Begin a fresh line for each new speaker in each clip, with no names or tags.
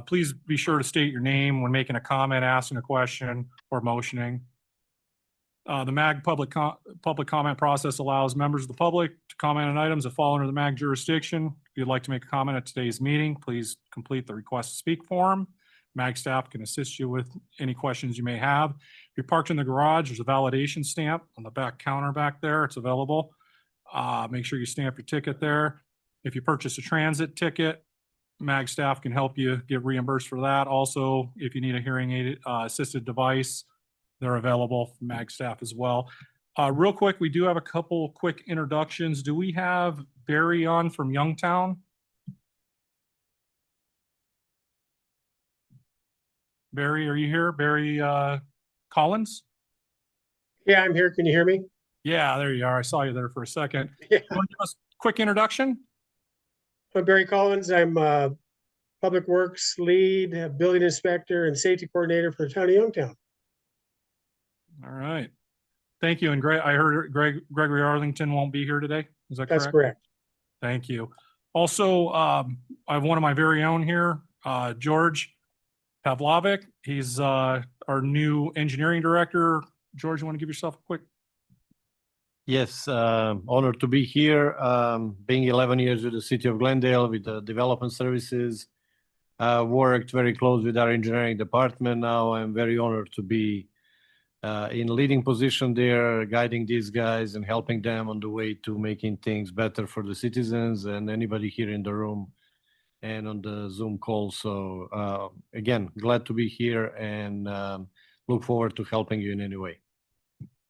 Please be sure to state your name when making a comment, asking a question, or motioning. The MAG public comment process allows members of the public to comment on items that fall under the MAG jurisdiction. If you'd like to make a comment at today's meeting, please complete the request to speak form. MAG staff can assist you with any questions you may have. If you're parked in the garage, there's a validation stamp on the back counter back there. It's available. Make sure you stamp your ticket there. If you purchase a transit ticket, MAG staff can help you get reimbursed for that. Also, if you need a hearing aid assisted device, they're available from MAG staff as well. Real quick, we do have a couple quick introductions. Do we have Barry on from Youngtown? Barry, are you here? Barry Collins?
Yeah, I'm here. Can you hear me?
Yeah, there you are. I saw you there for a second.
Yeah.
You want to give us a quick introduction?
I'm Barry Collins. I'm Public Works Lead, Building Inspector, and Safety Coordinator for the Town of Youngtown.
All right. Thank you. And I heard Gregory Arlington won't be here today. Is that correct?
That's correct.
Thank you. Also, I have one of my very own here, George Pavlovic. He's our new engineering director. George, you want to give yourself a quick?
Yes, honored to be here. Being 11 years with the City of Glendale with the development services, worked very close with our engineering department. Now I'm very honored to be in leading position there, guiding these guys and helping them on the way to making things better for the citizens and anybody here in the room and on the Zoom call. So again, glad to be here and look forward to helping you in any way.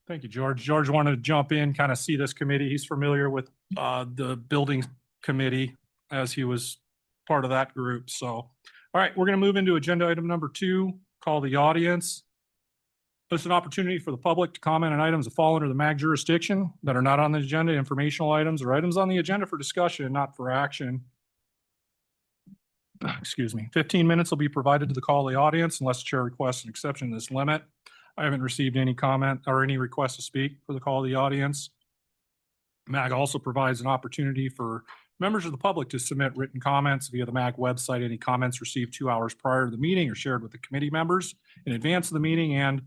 Thank you, George. George wanted to jump in, kind of see this committee. He's familiar with the building committee as he was part of that group. So, all right, we're going to move into agenda item number 2, call the audience. This is an opportunity for the public to comment on items that fall under the MAG jurisdiction that are not on the agenda, informational items, or items on the agenda for discussion, not for action. Excuse me. 15 minutes will be provided to the call of the audience unless the chair requests an exception to this limit. I haven't received any comment or any request to speak for the call of the audience. MAG also provides an opportunity for members of the public to submit written comments via the MAG website. Any comments received 2 hours prior to the meeting are shared with the committee members in advance of the meeting and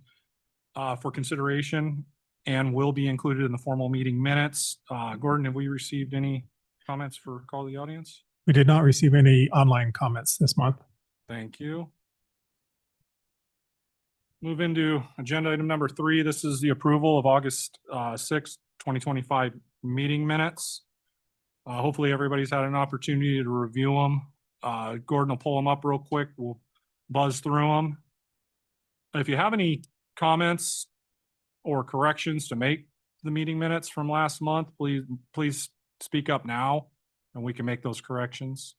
for consideration and will be included in the formal meeting minutes. Gordon, have we received any comments for call of the audience?
We did not receive any online comments this month.
Thank you. Move into agenda item number 3. This is the approval of August 6th, 2025 meeting minutes. Hopefully everybody's had an opportunity to review them. Gordon will pull them up real quick. We'll buzz through them. If you have any comments or corrections to make the meeting minutes from last month, please speak up now and we can make those corrections.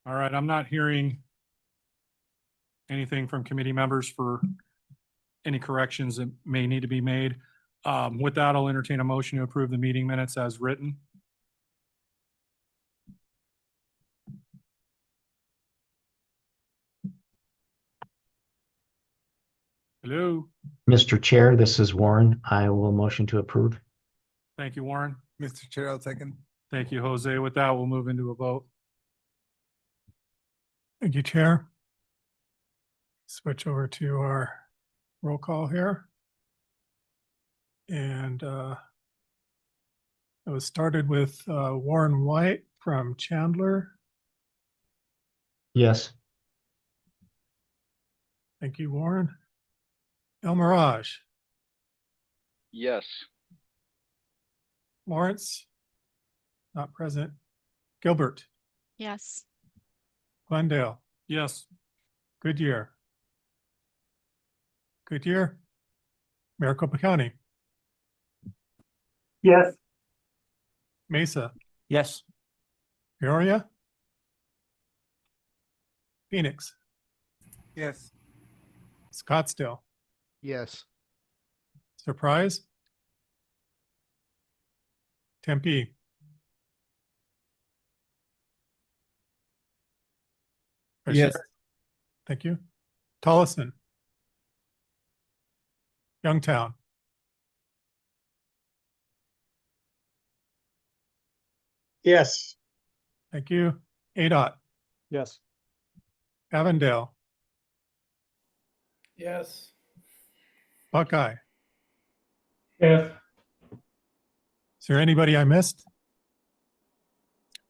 All right, I'm not hearing anything from committee members for any corrections that may need to be made. With that, I'll entertain a motion to approve the meeting minutes as written. Hello.
Mr. Chair, this is Warren. I will motion to approve.
Thank you, Warren.
Mr. Chair, I'll second.
Thank you, Jose. With that, we'll move into a vote.
Thank you, Chair. Switch over to our roll call here. And it was started with Warren White from Chandler.
Yes.
Thank you, Warren. El Mirage,
Yes.
Lawrence, not present. Gilbert,
Yes.
Glendale,
Yes.
Goodyear, Maricopa County,
Yes.
Mesa,
Yes.
Peoria, Phoenix,
Yes.
Scottsdale,
Yes.
Surprise, Tempe,
Yes.
thank you. Tolleson, Youngtown,
Yes.
thank you. ADOT,
Yes.
Avondale,
Yes.
Buckeye.
Yes.
Is there anybody I missed?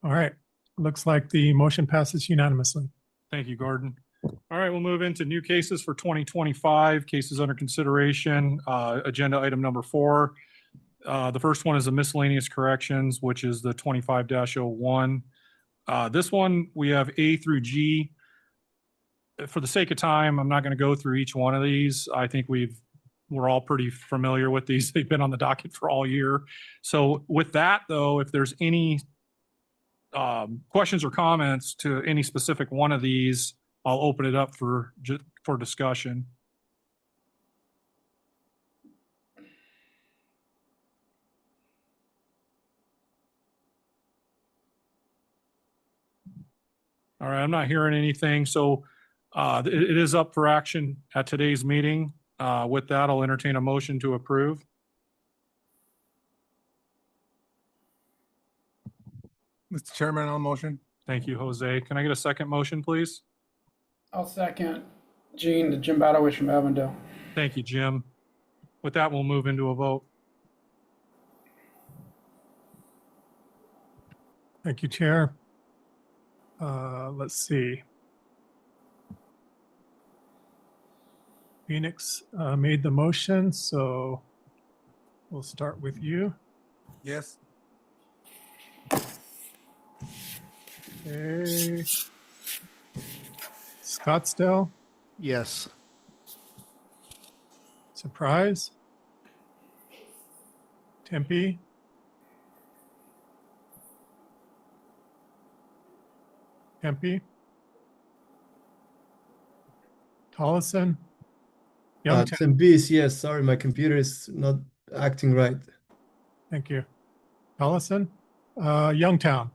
All right, looks like the motion passes unanimously.
Thank you, Gordon. All right, we'll move into new cases for 2025, cases under consideration, agenda item number 4. The first one is the miscellaneous corrections, which is the 25-01. This one, we have A through G. For the sake of time, I'm not going to go through each one of these. I think we're all pretty familiar with these. They've been on the docket for all year. So with that, though, if there's any questions or comments to any specific one of these, I'll open it up for discussion. All right, I'm not hearing anything, so it is up for action at today's meeting. With that, I'll entertain a motion to approve.
Mr. Chairman, I'll motion.
Thank you, Jose. Can I get a second motion, please?
I'll second. Jim Badowich from Avondale.
Thank you, Jim. With that, we'll move into a vote.
Thank you, Chair. Let's see. Phoenix made the motion, so we'll start with you.
Yes.
Okay. Scottsdale,
Yes.
Surprise, Tempe, Tolleson, Youngtown,
Tempe, yes. Sorry, my computer is not acting right.
thank you. Tolleson, Youngtown,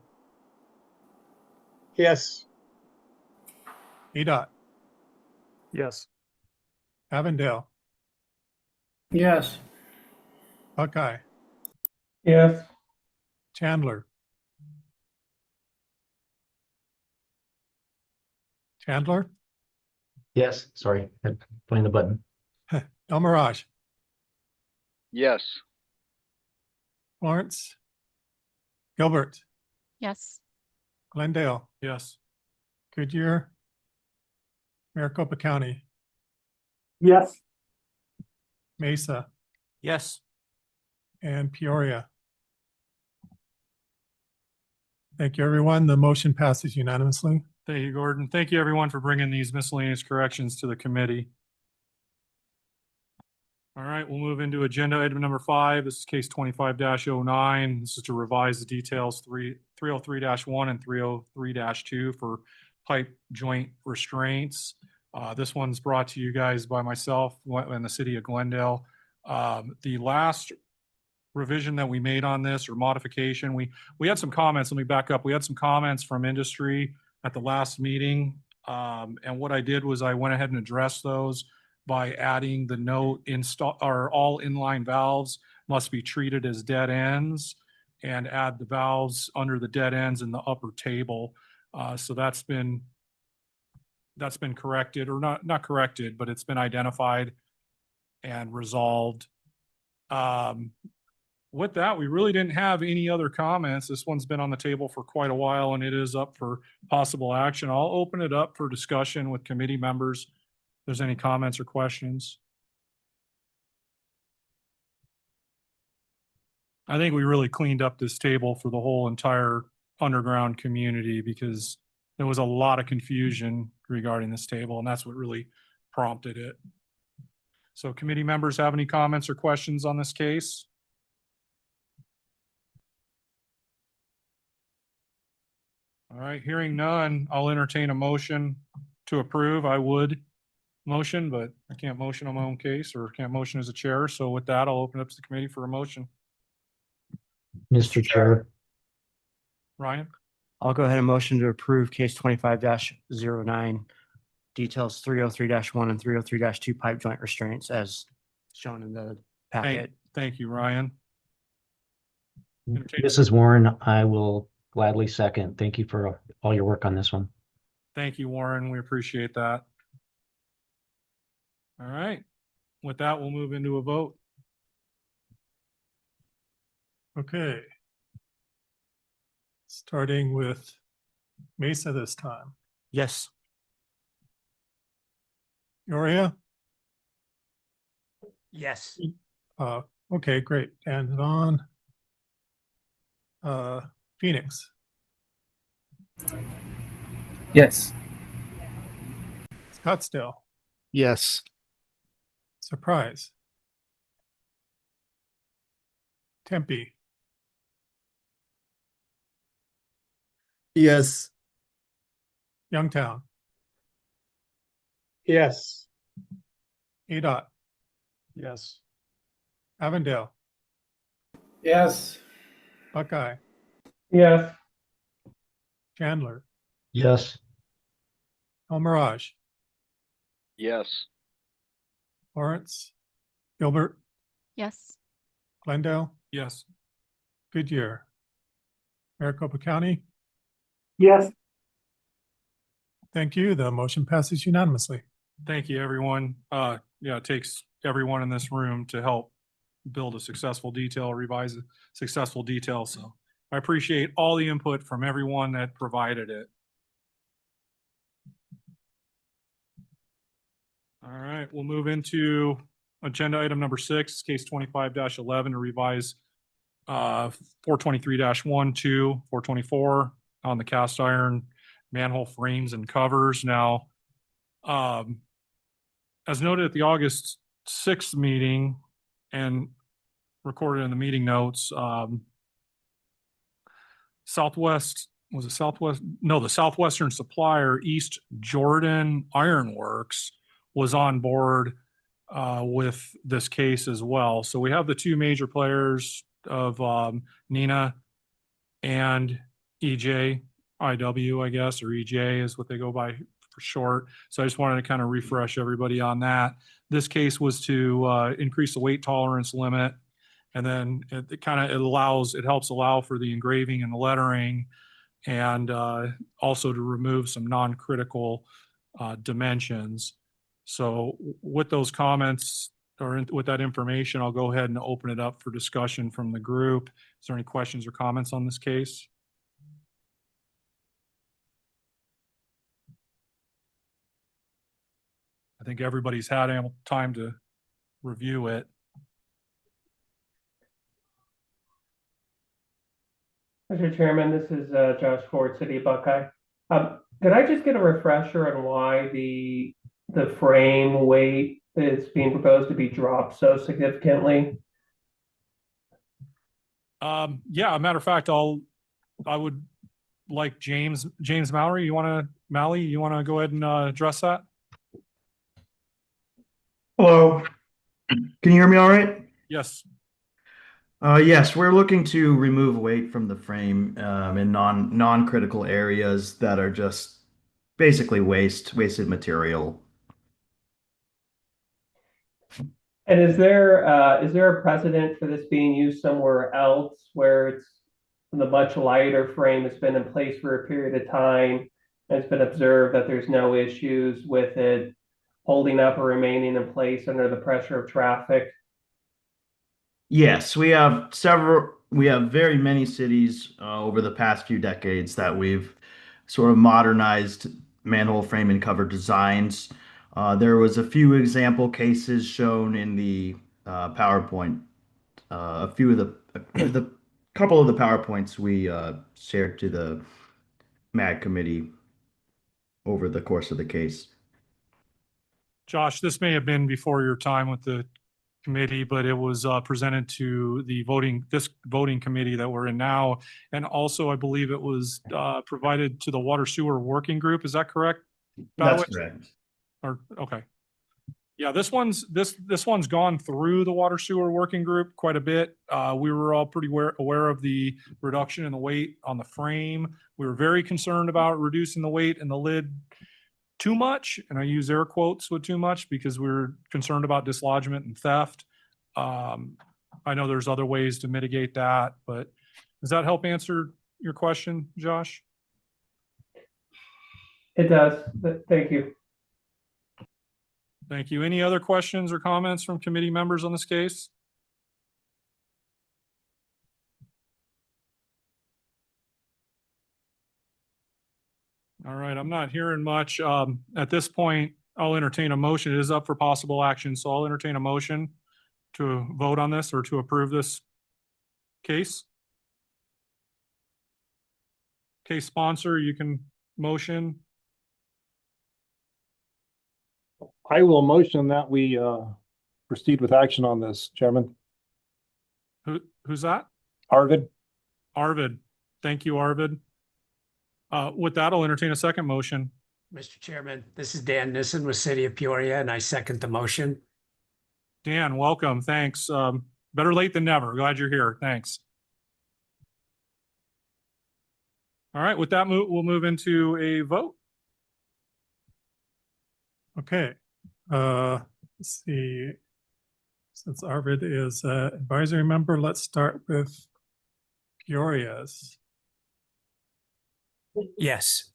Yes.
ADOT,
Yes.
Avondale,
Yes.
Buckeye,
Yes.
Chandler,
Yes, sorry, I'm putting the button.
El Mirage,
Yes.
Florence, Gilbert,
Yes.
Glendale,
Yes.
Goodyear, Maricopa County,
Yes.
Mesa,
Yes.
and Peoria. Thank you, everyone. The motion passes unanimously.
Thank you, Gordon. Thank you, everyone, for bringing these miscellaneous corrections to the committee. All right, we'll move into agenda item number 5. This is case 25-09. This is to revise the details 303-1 and 303-2 for pipe joint restraints. This one's brought to you guys by myself and the city of Glendale. The last revision that we made on this, or modification, we had some comments. Let me back up. We had some comments from industry at the last meeting. And what I did was I went ahead and addressed those by adding the note, all inline valves must be treated as dead ends, and add the valves under the dead ends in the upper table. So that's been corrected, or not corrected, but it's been identified and resolved. With that, we really didn't have any other comments. This one's been on the table for quite a while, and it is up for possible action. I'll open it up for discussion with committee members. If there's any comments or questions. I think we really cleaned up this table for the whole entire underground community, because there was a lot of confusion regarding this table, and that's what really prompted it. So committee members have any comments or questions on this case? All right, hearing none, I'll entertain a motion to approve, I would motion, but I can't motion on my own case or can't motion as a chair. So with that, I'll open up to the committee for a motion.
Mr. Chair,
Ryan?
I'll go ahead and motion to approve case 25-09, details 303-1 and 303-2 pipe joint restraints as shown in the packet.
Thank you, Ryan.
this is Warren. I will gladly second. Thank you for all your work on this one.
Thank you, Warren. We appreciate that. All right. With that, we'll move into a vote.
Okay. Starting with Mesa this time.
Yes.
Yoria?
Yes.
Okay, great. And Vaughn? Phoenix?
Yes.
Scottsdale?
Yes.
Surprise? Tempe?
Yes.
Youngtown?
Yes.
ADOT?
Yes.
Avondale?
Yes.
Buckeye?
Yes.
Chandler?
Yes.
El Mirage?
Yes.
Lawrence? Gilbert?
Yes.
Glendale?
Yes.
Goodyear? Maricopa County?
Yes.
Thank you. The motion passes unanimously.
Thank you, everyone. Yeah, it takes everyone in this room to help build a successful detail, revise a successful detail. So I appreciate all the input from everyone that provided it. All right, we'll move into agenda item number 6, case 25-11 to revise 423-1, 2, 424 on the cast iron manhole frames and covers. Now, as noted at the August 6th meeting and recorded in the meeting notes, Southwest, was it Southwest? No, the Southwestern supplier, East Jordan Ironworks, was on board with this case as well. So we have the two major players of Neenah and EJIW, I guess, or EJ is what they go by for short. So I just wanted to kind of refresh everybody on that. This case was to increase the weight tolerance limit, and then it helps allow for the engraving and the lettering, and also to remove some non-critical dimensions. So with those comments or with that information, I'll go ahead and open it up for discussion from the group. Is there any questions or comments on this case? I think everybody's had ample time to review it.
Mr. Chairman, this is Josh Ford, City of Buckeye. Could I just get a refresher on why the frame weight is being proposed to be dropped so significantly?
Yeah, a matter of fact, I would like James Mallory, you want to go ahead and address that?
Hello, can you hear me all right?
Yes.
Yes, we're looking to remove weight from the frame in non-critical areas that are just basically wasted material.
And is there a precedent for this being used somewhere else where it's the much lighter frame has been in place for a period of time and it's been observed that there's no issues with it holding up or remaining in place under the pressure of traffic?
Yes, we have very many cities over the past few decades that we've sort of modernized manhole frame and cover designs. There was a few example cases shown in the PowerPoint. A few of the couple of the PowerPoints we shared to the MAG committee over the course of the case.
Josh, this may have been before your time with the committee, but it was presented to the voting committee that we're in now. And also, I believe it was provided to the Water Sewer Working Group. Is that correct,
That's
Badowitz?
correct.
Or, okay. Yeah, this one's gone through the water sewer working group quite a bit. We were all pretty aware of the reduction in the weight on the frame. We were very concerned about reducing the weight in the lid too much, and I use air quotes with too much because we were concerned about dislodgement and theft. I know there's other ways to mitigate that, but does that help answer your question, Josh?
It does. Thank you.
Thank you. Any other questions or comments from committee members on this case? All right, I'm not hearing much. At this point, I'll entertain a motion. It is up for possible action, so I'll entertain a motion to vote on this or to approve this case. Case sponsor, you can motion.
I will motion that we proceed with action on this, Chairman.
Who's that?
Arvid?
Arvid. Thank you, Arvid. With that, I'll entertain a second motion.
Mr. Chairman, this is Dan Nissen with City of Peoria, and I second the motion.
Dan, welcome. Thanks. Better late than never. Glad you're here. Thanks. All right, with that, we'll move into a vote.
Okay, let's see. Since Arvid is an advisory member, let's start with Peoria's.
Yes.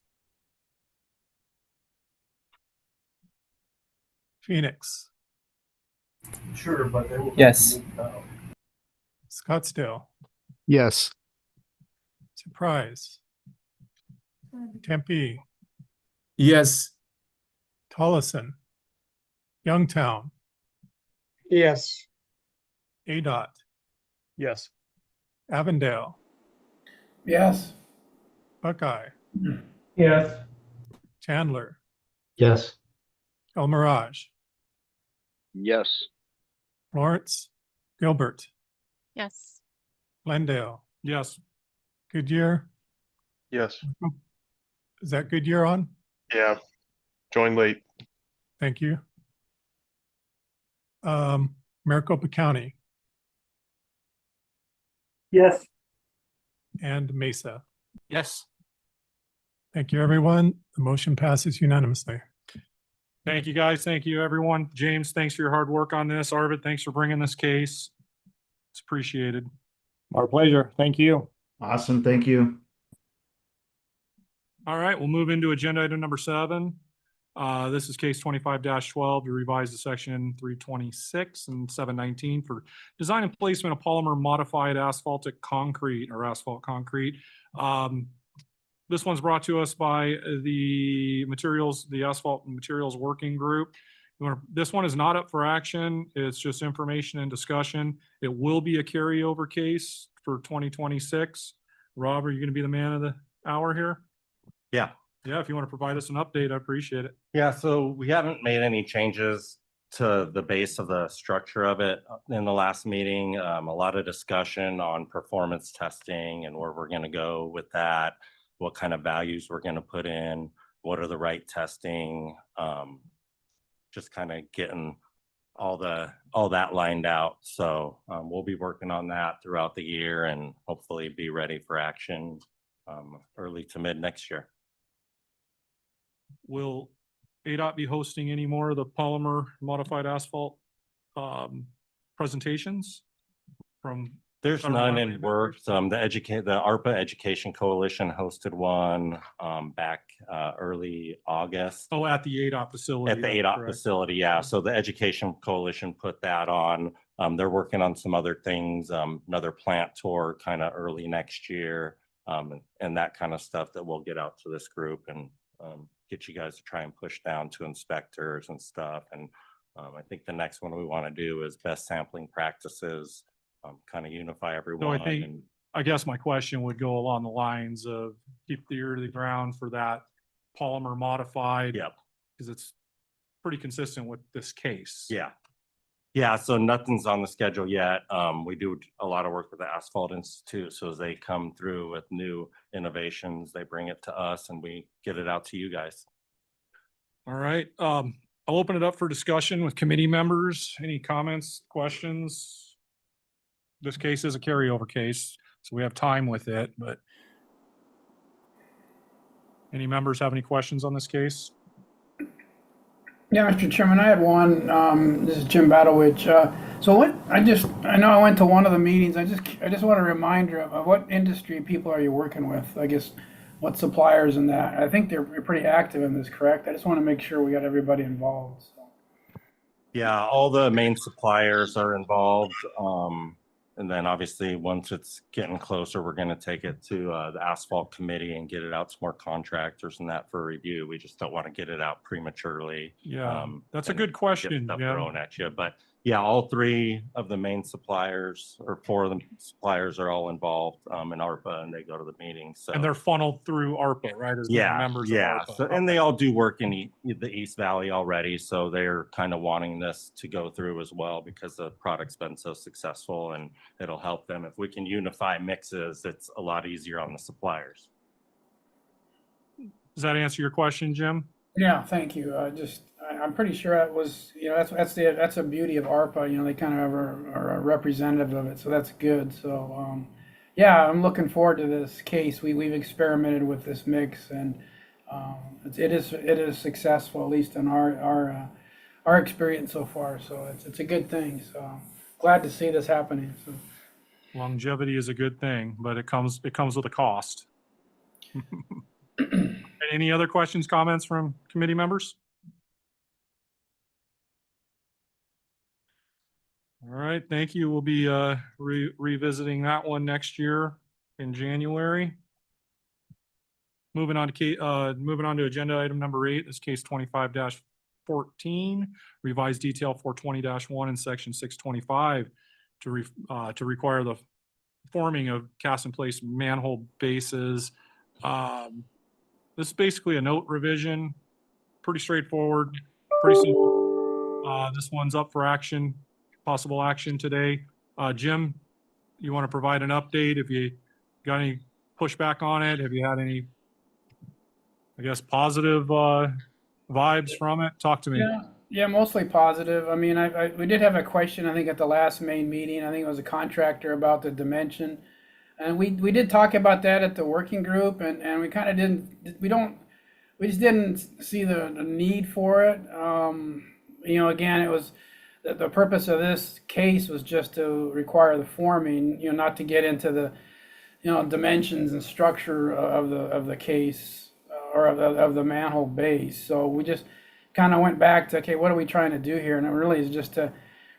Phoenix,
Sure, but they will.
Yes.
Scottsdale,
Yes.
Surprise, Tempe,
Yes.
Tolleson, Youngtown,
Yes.
ADOT,
Yes.
Avondale,
Yes.
Buckeye,
Yes.
Chandler,
Yes.
El Mirage,
Yes.
Lawrence, Gilbert,
Yes.
Glendale,
Yes.
Goodyear.
Yes.
Is that Goodyear on?
Yeah. Join late.
Thank you. Maricopa County
Yes.
and Mesa.
Yes.
Thank you, everyone. The motion passes unanimously.
Thank you, guys. Thank you, everyone. James, thanks for your hard work on this. Arvid, thanks for bringing this case. It's appreciated.
Our pleasure. Thank you.
Awesome. Thank you.
All right, we'll move into agenda item number 7. This is case 25-12 to revise the section 326 and 719 for design and placement of polymer modified asphaltic concrete or asphalt concrete. This one's brought to us by the Asphalt Materials Working Group. This one is not up for action. It's just information and discussion. It will be a carryover case for 2026. Rob, are you going to be the man of the hour here?
Yeah.
Yeah, if you want to provide us an update, I appreciate it.
Yeah, so we haven't made any changes to the base of the structure of it in the last meeting. A lot of discussion on performance testing and where we're going to go with that, what kind of values we're going to put in, what are the right testing, just kind of getting all that lined out. So we'll be working on that throughout the year and hopefully be ready for action early to mid next year.
Will ADOT be hosting any more of the polymer modified asphalt presentations from?
There's
Federal
none
highway
in works. The ARPA Education Coalition hosted one back early August.
Oh, at the ADOT facility.
At the
that's
ADOT
correct.
facility, yeah. So the Education Coalition put that on. They're working on some other things, another plant tour kind of early next year, and that kind of stuff that we'll get out to this group and get you guys to try and push down to inspectors and stuff. And I think the next one we want to do is best sampling practices, kind of unify everyone.
I guess my question would go along the lines of keep the ear to the ground for that polymer modified.
Yep.
Because it's pretty consistent with this case.
Yeah. Yeah, so nothing's on the schedule yet. We do a lot of work with the Asphalt Institute. So as they come through with new innovations, they bring it to us and we get it out to you guys.
All right, I'll open it up for discussion with committee members. Any comments, questions? This case is a carryover case, so we have time with it, but any members have any questions on this case?
Yeah, Mr. Chairman, I had one. This is Jim Badowich. So what, I know I went to one of the meetings. I just want a reminder of what industry people are you working with? I guess what suppliers and that. I think they're pretty active in this, correct? I just want to make sure we got everybody involved. So.
Yeah, all the main suppliers are involved. And then obviously, once it's getting closer, we're going to take it to the asphalt committee and get it out to more contractors and that for review. We just don't want to get it out prematurely.
Yeah, that's a
and
good
get
question,
stuff
Jim.
thrown at you. But yeah, all three of the main suppliers, or four of the suppliers, are all involved in ARPA, and they go to the meeting. So
And they're funneled through ARPA, right? As being members of ARPA.
So, and they all do work in the East Valley already, so they're kind of wanting this to go through as well because the product's been so successful, and it'll help them. If we can unify mixes, it's a lot easier on the suppliers.
Does that answer your question, Jim?
Yeah, thank you. I'm pretty sure it was, that's a beauty of ARPA, they kind of are a representative of it, so that's good. So, yeah, I'm looking forward to this case. We've experimented with this mix, and it is successful, at least in our experience so far. So it's a good thing. So glad to see this happening. So.
Longevity is a good thing, but it comes with a cost. Any other questions, comments from committee members? All right, thank you. We'll be revisiting that one next year in January. Moving on to agenda item number 8, this case 25-14, revised detail 420-1 in section 625 to require the forming of cast in place manhole bases. This is basically a note revision, pretty straightforward, pretty simple. This one's up for action, possible action today. Jim, you want to provide an update? If you got any pushback on it, have you had any, I guess, positive vibes from it? Talk to me.
Yeah, mostly positive. I mean, we did have a question, I think, at the last main meeting. I think it was a contractor about the dimension. And we did talk about that at the working group, and we kind of we just didn't see the need for it. Again, it was the purpose of this case was just to require the forming, not to get into the, dimensions and structure of the case or of the manhole base. So we just kind of went back to, okay, what are we trying to do here? And it really is just to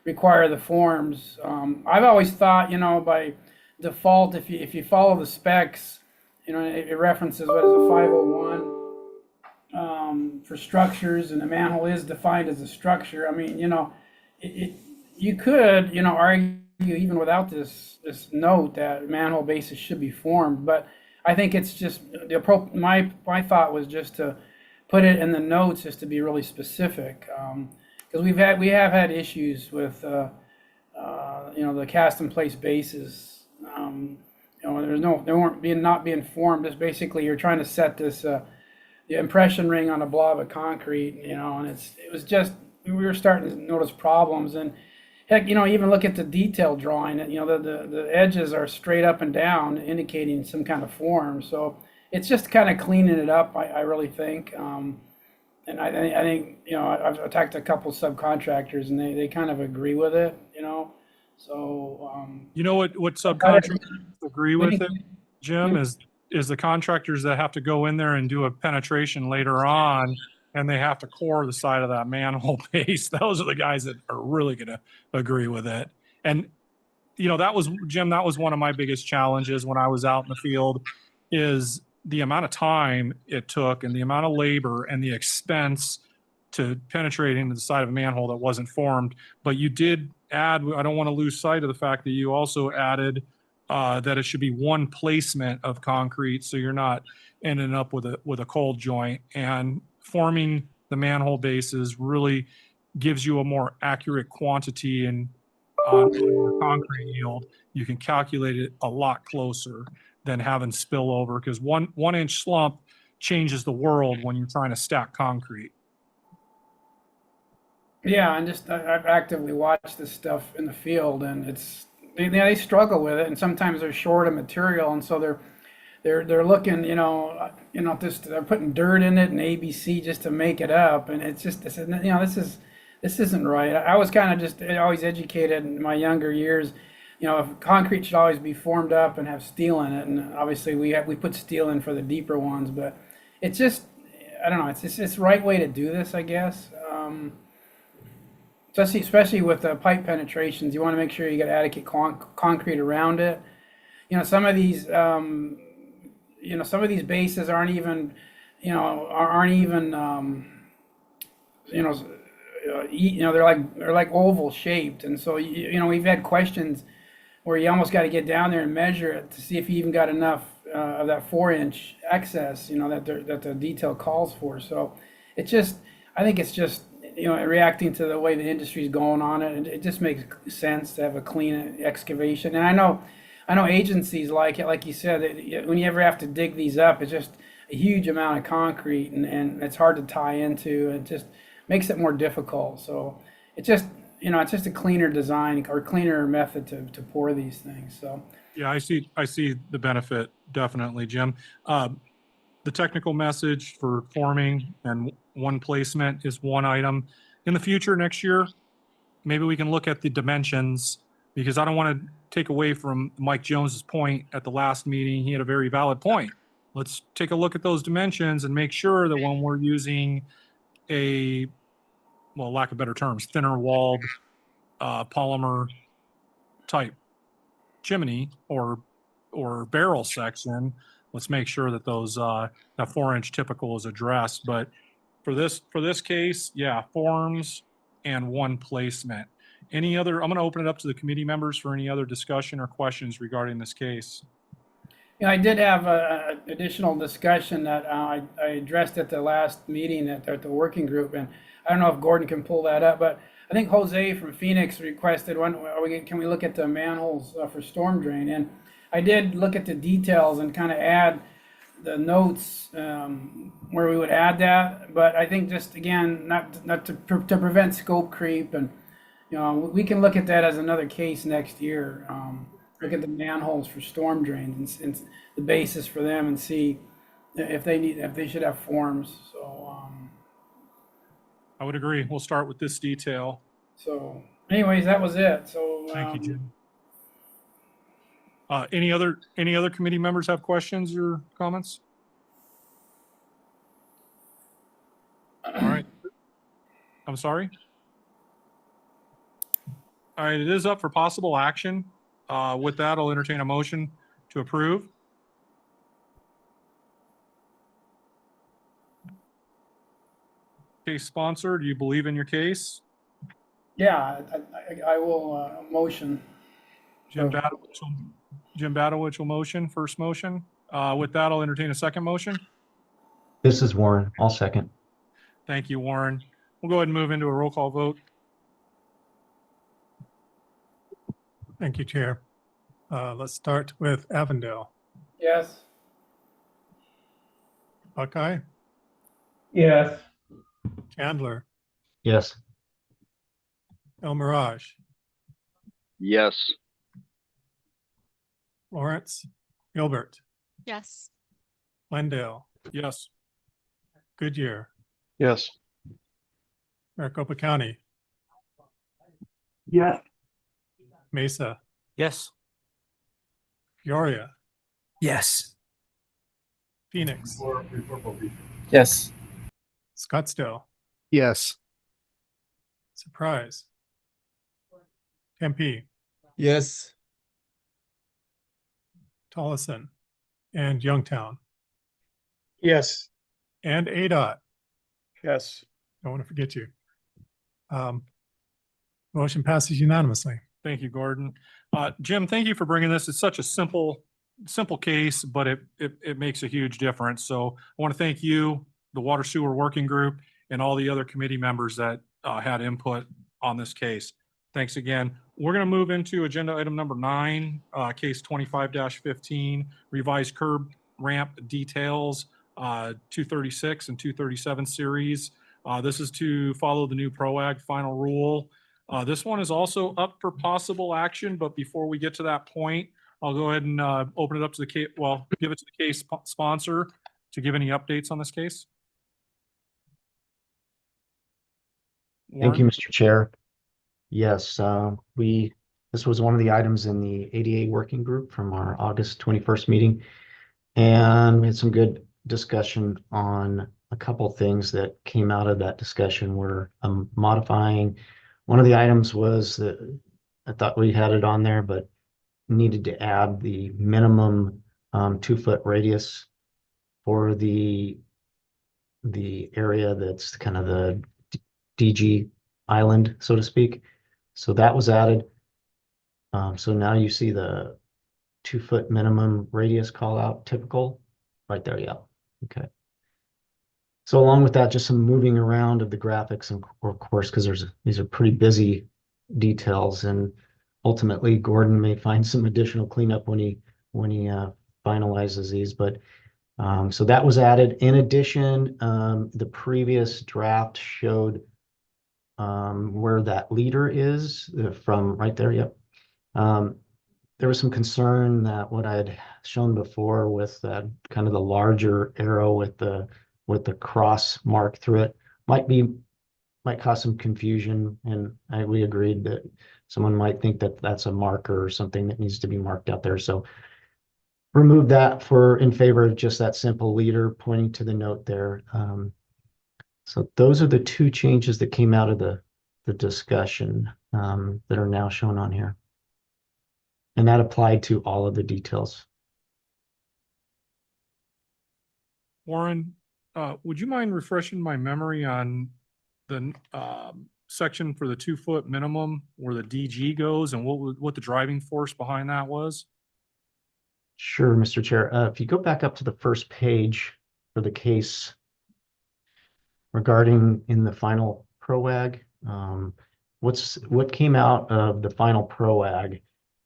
require the forms. I've always thought, by default, if you follow the specs, it references what is a 501 for structures, and the manhole is defined as a structure. I mean, you could, argue even without this note that manhole bases should be formed, but I think it's just my thought was just to put it in the notes just to be really specific, because we have had issues with the cast in place bases. They weren't not being formed. It's basically you're trying to set this the impression ring on a blob of concrete, and it was just we were starting to notice problems. And heck, even look at the detail drawing. The edges are straight up and down, indicating some kind of form. So it's just kind of cleaning it up. I really think. And I think I've talked to a couple subcontractors, and they kind of agree with it. So
what subcontractors agree with it, Jim, is the contractors that have to go in there and do a penetration later on, and they have to core the side of that manhole base. Those are the guys that are really going to agree with it. And that was, Jim, that was one of my biggest challenges when I was out in the field, is the amount of time it took and the amount of labor and the expense to penetrate into the side of a manhole that wasn't formed. But you did add, I don't want to lose sight of the fact that you also added that it should be one placement of concrete, so you're not ending up with a cold joint. And forming the manhole bases really gives you a more accurate quantity and concrete yield. You can calculate it a lot closer than having spillover, because one inch slump changes the world when you're trying to stack concrete.
Yeah, and just I've actively watched this stuff in the field, and they struggle with it, and sometimes they're short of material, and so they're looking, just they're putting dirt in it and ABC just to make it up, and it's just this isn't right. I was kind of just always educated in my younger years, if concrete should always be formed up and have steel in it, and obviously we put steel in for the deeper ones, but it's just I don't know, it's the right way to do this, I guess. Especially with the pipe penetrations, you want to make sure you get adequate concrete around it. Some of these bases aren't even they're like oval shaped, and so we've had questions where you almost got to get down there and measure it to see if you even got enough of that 4-inch excess, that the detail calls for. So I think it's just reacting to the way the industry's going on it, and it just makes sense to have a clean excavation. And I know agencies like it, like you said, when you ever have to dig these up, it's just a huge amount of concrete, and it's hard to tie into. It just makes it more difficult. So it's just a cleaner design or cleaner method to pour these things. So
Yeah, I see the benefit, definitely, Jim. The technical message for forming and one placement is one item. In the future, next year, maybe we can look at the dimensions, because I don't want to take away from Mike Jones's point at the last meeting. He had a very valid point. Let's take a look at those dimensions and make sure that when we're using a, well, lack of better terms, thinner walled polymer type chimney or barrel section, let's make sure that those that 4-inch typical is addressed. But for this case, yeah, forms and one placement. Any other? I'm going to open it up to the committee members for any other discussion or questions regarding this case.
Yeah, I did have a additional discussion that I addressed at the last meeting at the working group, and I don't know if Gordon can pull that up, but I think Jose from Phoenix requested can we look at the manholes for storm drain? And I did look at the details and kind of add the notes where we would add that, but I think just again not to prevent scope creep, and we can look at that as another case next year. Look at the manholes for storm drains and the basis for them, and see if they should have forms. So
I would agree. We'll start with this detail.
so anyways, that was it. So
Thank you, Jim. Any other committee members have questions or comments? All right. I'm sorry. All right, it is up for possible action. With that, I'll entertain a motion to approve. Case sponsor, do you believe in your case?
yeah, I will motion.
Jim Badowich will motion, first motion. With that, I'll entertain a second motion.
This is Warren. I'll second.
Thank you, Warren. We'll go ahead and move into a roll call vote.
Thank you, Chair. Let's start with Avondale.
Yes.
Buckeye,
Yes.
Chandler,
Yes.
El Mirage,
Yes.
Lawrence, Gilbert,
Yes.
Glendale,
Yes.
Goodyear,
Yes.
Maricopa County,
Yes.
Mesa,
Yes.
Peoria,
Yes.
Phoenix,
Yes.
Scottsdale,
Yes.
Surprise, Tempe,
Yes.
Tolleson, and Youngtown,
Yes.
and ADOT.
Yes.
Don't want to forget you. Motion passes unanimously.
Thank you, Gordon. Jim, thank you for bringing this. It's such a simple case, but it makes a huge difference. So I want to thank you, the Water Sewer Working Group, and all the other committee members that had input on this case. Thanks again. We're going to move into agenda item number 9, case 25-15, revised curb ramp details, 236 and 237 series. This is to follow the new PROAG final rule. This one is also up for possible action, but before we get to that point, I'll go ahead and open it up to the case, well, give it to the case sponsor to give any updates on this case.
Thank you,
Warren?
Mr. Chair. Yes, this was one of the items in the ADA working group from our August 21st meeting. And we had some good discussion on a couple things that came out of that discussion. We're modifying. One of the items was that I thought we had it on there, but needed to add the minimum 2-foot radius for the area that's kind of the DG island, so to speak. So that was added. So now you see the 2-foot minimum radius call out typical right there. Yeah. Okay. So along with that, just some moving around of the graphics, and of course, because these are pretty busy details, and ultimately Gordon may find some additional cleanup when he finalizes these. But so that was added. In addition, the previous draft showed where that leader is from right there. Yep. There was some concern that what I had shown before with that kind of the larger arrow with the cross mark through it might cause some confusion, and we agreed that someone might think that that's a marker or something that needs to be marked out there. So remove that in favor of just that simple leader pointing to the note there. So those are the two changes that came out of the discussion that are now shown on here. And that applied to all of the details.
Warren, would you mind refreshing my memory on the section for the 2-foot minimum where the DG goes and what the driving force behind that was?
Sure, Mr. Chair. If you go back up to the first page for the case regarding in the final PROAG, what came out of the final PROAG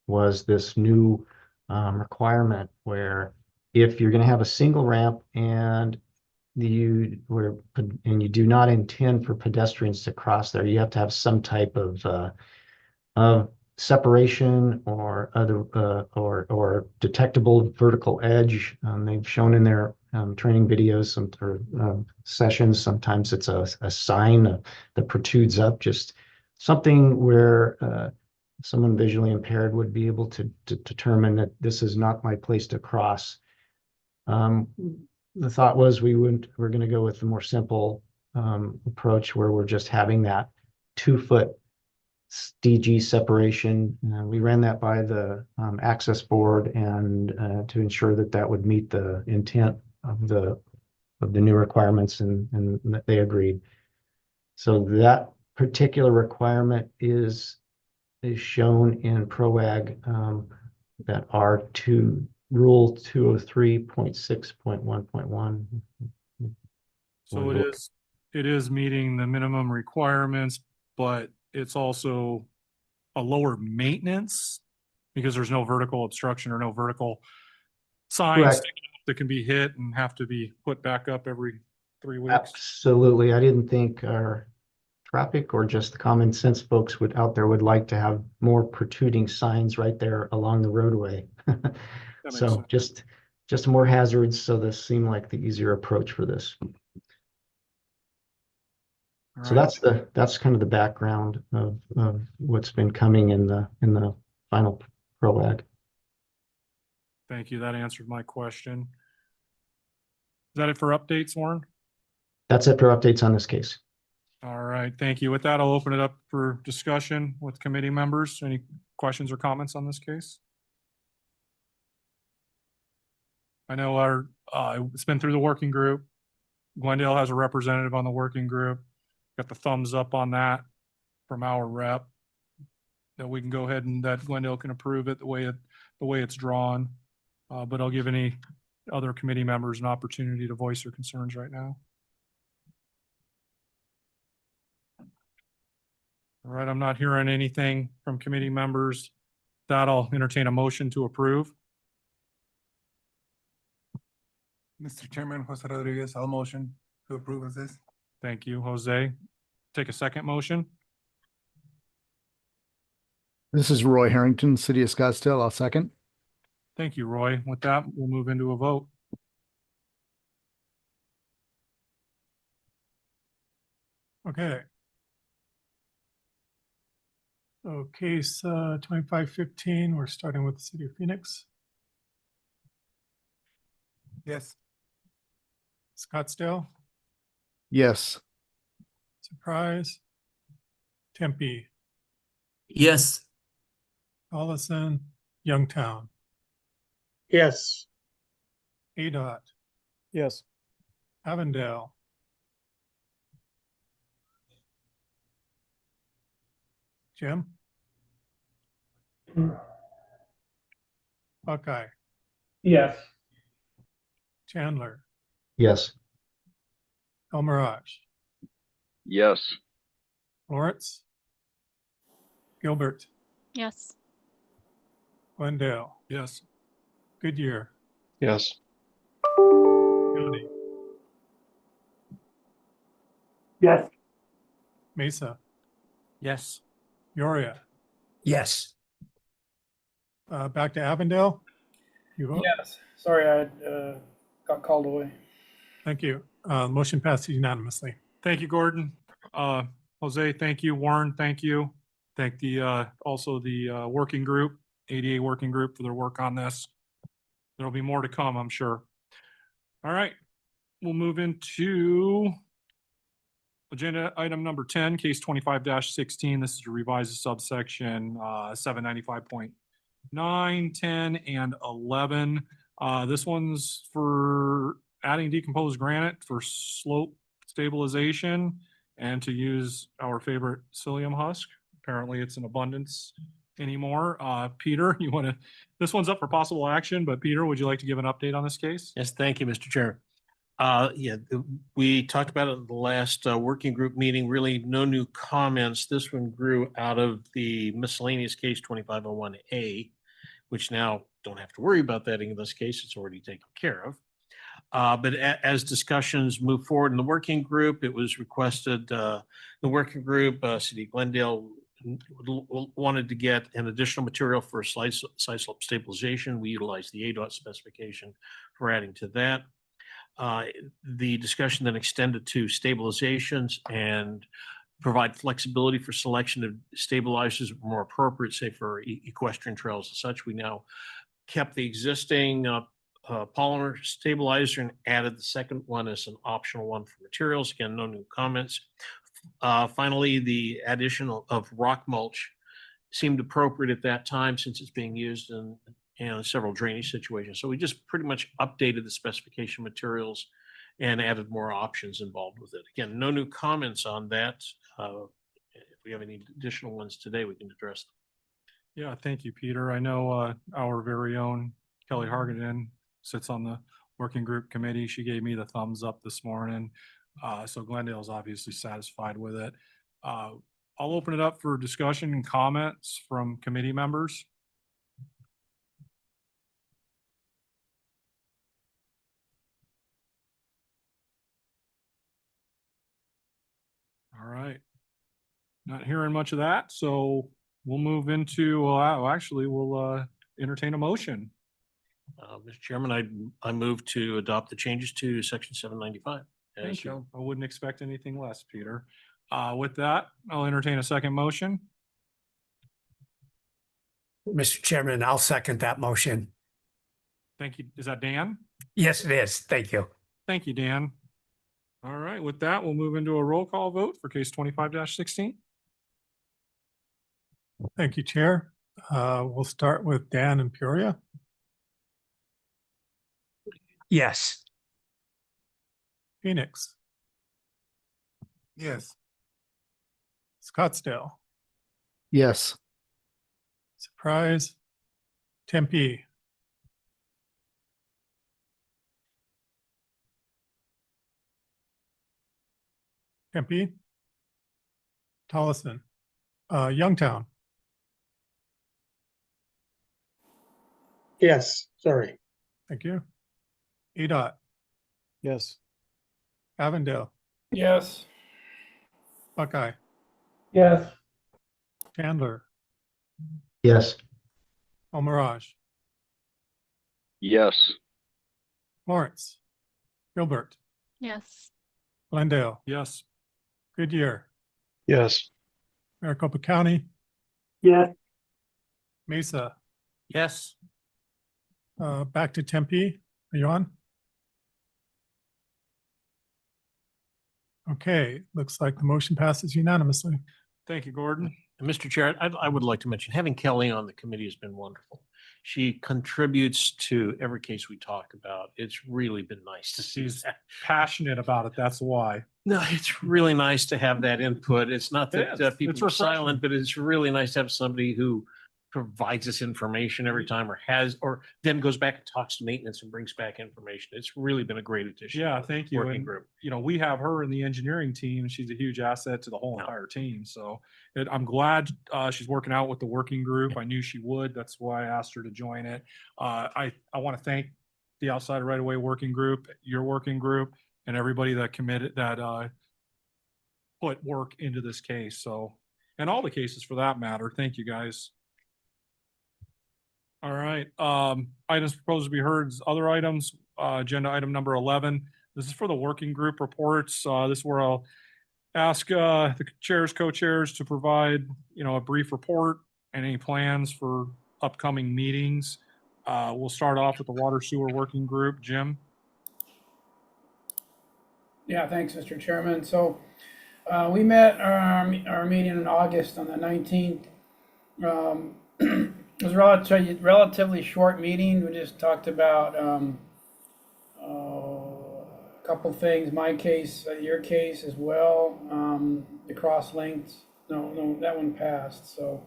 was this new requirement where if you're going to have a single ramp and you do not intend for pedestrians to cross there, you have to have some type of separation or other or detectable vertical edge. They've shown in their training videos sessions. Sometimes it's a sign that protrudes up, just something where someone visually impaired would be able to determine that this is not my place to cross. The thought was we're going to go with the more simple approach where we're just having that 2-foot DG separation. We ran that by the access board and to ensure that that would meet the intent of the new requirements, and that they agreed. So that particular requirement is shown in PROAG that R2 Rule 203.6.1.1.
So it is meeting the minimum requirements, but it's also a lower maintenance because there's no vertical obstruction or no vertical signs
Correct.
sticking up that can be hit and have to be put back up every 3 weeks.
Absolutely. I didn't think our traffic or just the common sense folks would like to have more protruding signs right there along the roadway. So just more hazards. So this seemed like the easier approach for this. So that's kind of the background of what's been coming in the final PROAG.
Thank you. That answered my question. Is that it for updates, Warren?
That's it for updates on this case.
All right, thank you. With that, I'll open it up for discussion with committee members. Any questions or comments on this case? I know it's been through the working group. Glendale has a representative on the working group. Got the thumbs up on that from our rep. That we can go ahead and that Glendale can approve it the way it's drawn. But I'll give any other committee members an opportunity to voice their concerns right now. All right, I'm not hearing anything from committee members. That I'll entertain a motion to approve.
Mr. Chairman, Jose Rodriguez, I'll motion to approve of this.
Thank you, Jose. Take a second motion.
This is Roy Harrington, City of Scottsdale. I'll second.
Thank you, Roy. With that, we'll move into a vote.
Okay. So case 2515, we're starting with the City of Phoenix.
Yes.
Scottsdale,
Yes.
Surprise, Tempe,
Yes.
Collison, Youngtown,
Yes.
ADOT,
Yes.
Avondale, Jim, Buckeye,
Yes.
Chandler,
Yes.
El Mirage,
Yes.
Lawrence, Gilbert,
Yes.
Glendale,
Yes.
Goodyear,
Yes.
County,
Yes.
Mesa,
Yes.
Peoria.
Yes.
Back to Avondale. You vote?
Yes. Sorry, I got called away.
Thank you. Motion passes unanimously.
Thank you, Gordon. Jose, thank you. Warren, thank you. Thank the, also the working group, ADA working group for their work on this. There'll be more to come, I'm sure. All right, we'll move into agenda item number 10, case 25-16. This is to revise the subsection 795.9, 10, and 11. This one's for adding decomposed granite for slope stabilization and to use our favorite psyllium husk. Apparently it's in abundance anymore. Peter, you want to, this one's up for possible action, but Peter, would you like to give an update on this case?
Yes, thank you, Mr. Chair. We talked about it at the last working group meeting, really no new comments. This one grew out of the miscellaneous case 2501A, which now don't have to worry about that in this case, it's already taken care of. But as discussions move forward in the working group, it was requested, the working group, City of Glendale wanted to get an additional material for side slope stabilization. We utilized the ADOT specification for adding to that. The discussion then extended to stabilizations and provide flexibility for selection of stabilizers more appropriate, say for equestrian trails and such. We now kept the existing polymer stabilizer and added the second one as an optional one for materials. Again, no new comments. Finally, the addition of rock mulch seemed appropriate at that time since it's being used in several drainage situations. So we just pretty much updated the specification materials and added more options involved with it. Again, no new comments on that. If we have any additional ones today, we can address them.
Yeah, thank you, Peter. I know our very own Kelly Hargadon sits on the working group committee. She gave me the thumbs up this morning. So Glendale is obviously satisfied with it. I'll open it up for discussion and comments from committee members. All right. Not hearing much of that, so we'll move into, actually, we'll entertain a motion.
Mr. Chairman, I move to adopt the changes to section 795.
Thank you. I wouldn't expect anything less, Peter. With that, I'll entertain a second motion.
Mr. Chairman, I'll second that motion.
Thank you. Is that Dan?
Yes, it is. Thank you.
Thank you, Dan. All right, with that, we'll move into a roll call vote for case 25-16.
Thank you, Chair. We'll start with Dan and Peoria.
Yes.
Phoenix,
Yes.
Scottsdale,
Yes.
Surprise, Tempe, Tolleson, Youngtown,
Yes, sorry.
thank you. ADOT,
Yes.
Avondale,
Yes.
Buckeye,
Yes.
Chandler,
Yes.
Almirage,
Yes.
Lawrence, Gilbert,
Yes.
Glendale,
Yes.
Goodyear,
Yes.
Maricopa County,
Yes.
Mesa,
Yes.
back to Tempe. Are you on? Okay, looks like the motion passes unanimously.
Thank you, Gordon.
And Mr. Chair, I would like to mention, having Kelly on the committee has been wonderful. She contributes to every case we talk about. It's really been nice to see
She's
that.
passionate about it. That's why.
No, it's really nice to have that input. It's not
It
that
is.
people
It's
are
refreshing.
silent, but it's really nice to have somebody who provides us information every time or then goes back and talks to maintenance and brings back information. It's really been a great addition.
Yeah,
to the
thank you.
Working
And,
group.
you know, we have her in the engineering team. And she's a huge asset to the whole entire team. So I'm glad she's working out with the working group. I knew she would. That's why I asked her to join it. I want to thank the Outside Right Away Working Group, your working group, and everybody that committed, that put work into this case. So, and all the cases for that matter. Thank you, guys. All right, items proposed to be heard, other items, agenda item number 11. This is for the working group reports. This is where I'll ask the chairs, co-chairs to provide, a brief report and any plans for upcoming meetings. We'll start off with the water sewer working group. Jim?
Yeah, thanks, Mr. Chairman. So we met our meeting in August on the 19th. It was a relatively short meeting. We just talked about a couple things, my case, your case as well, the cross links. No, that one passed. So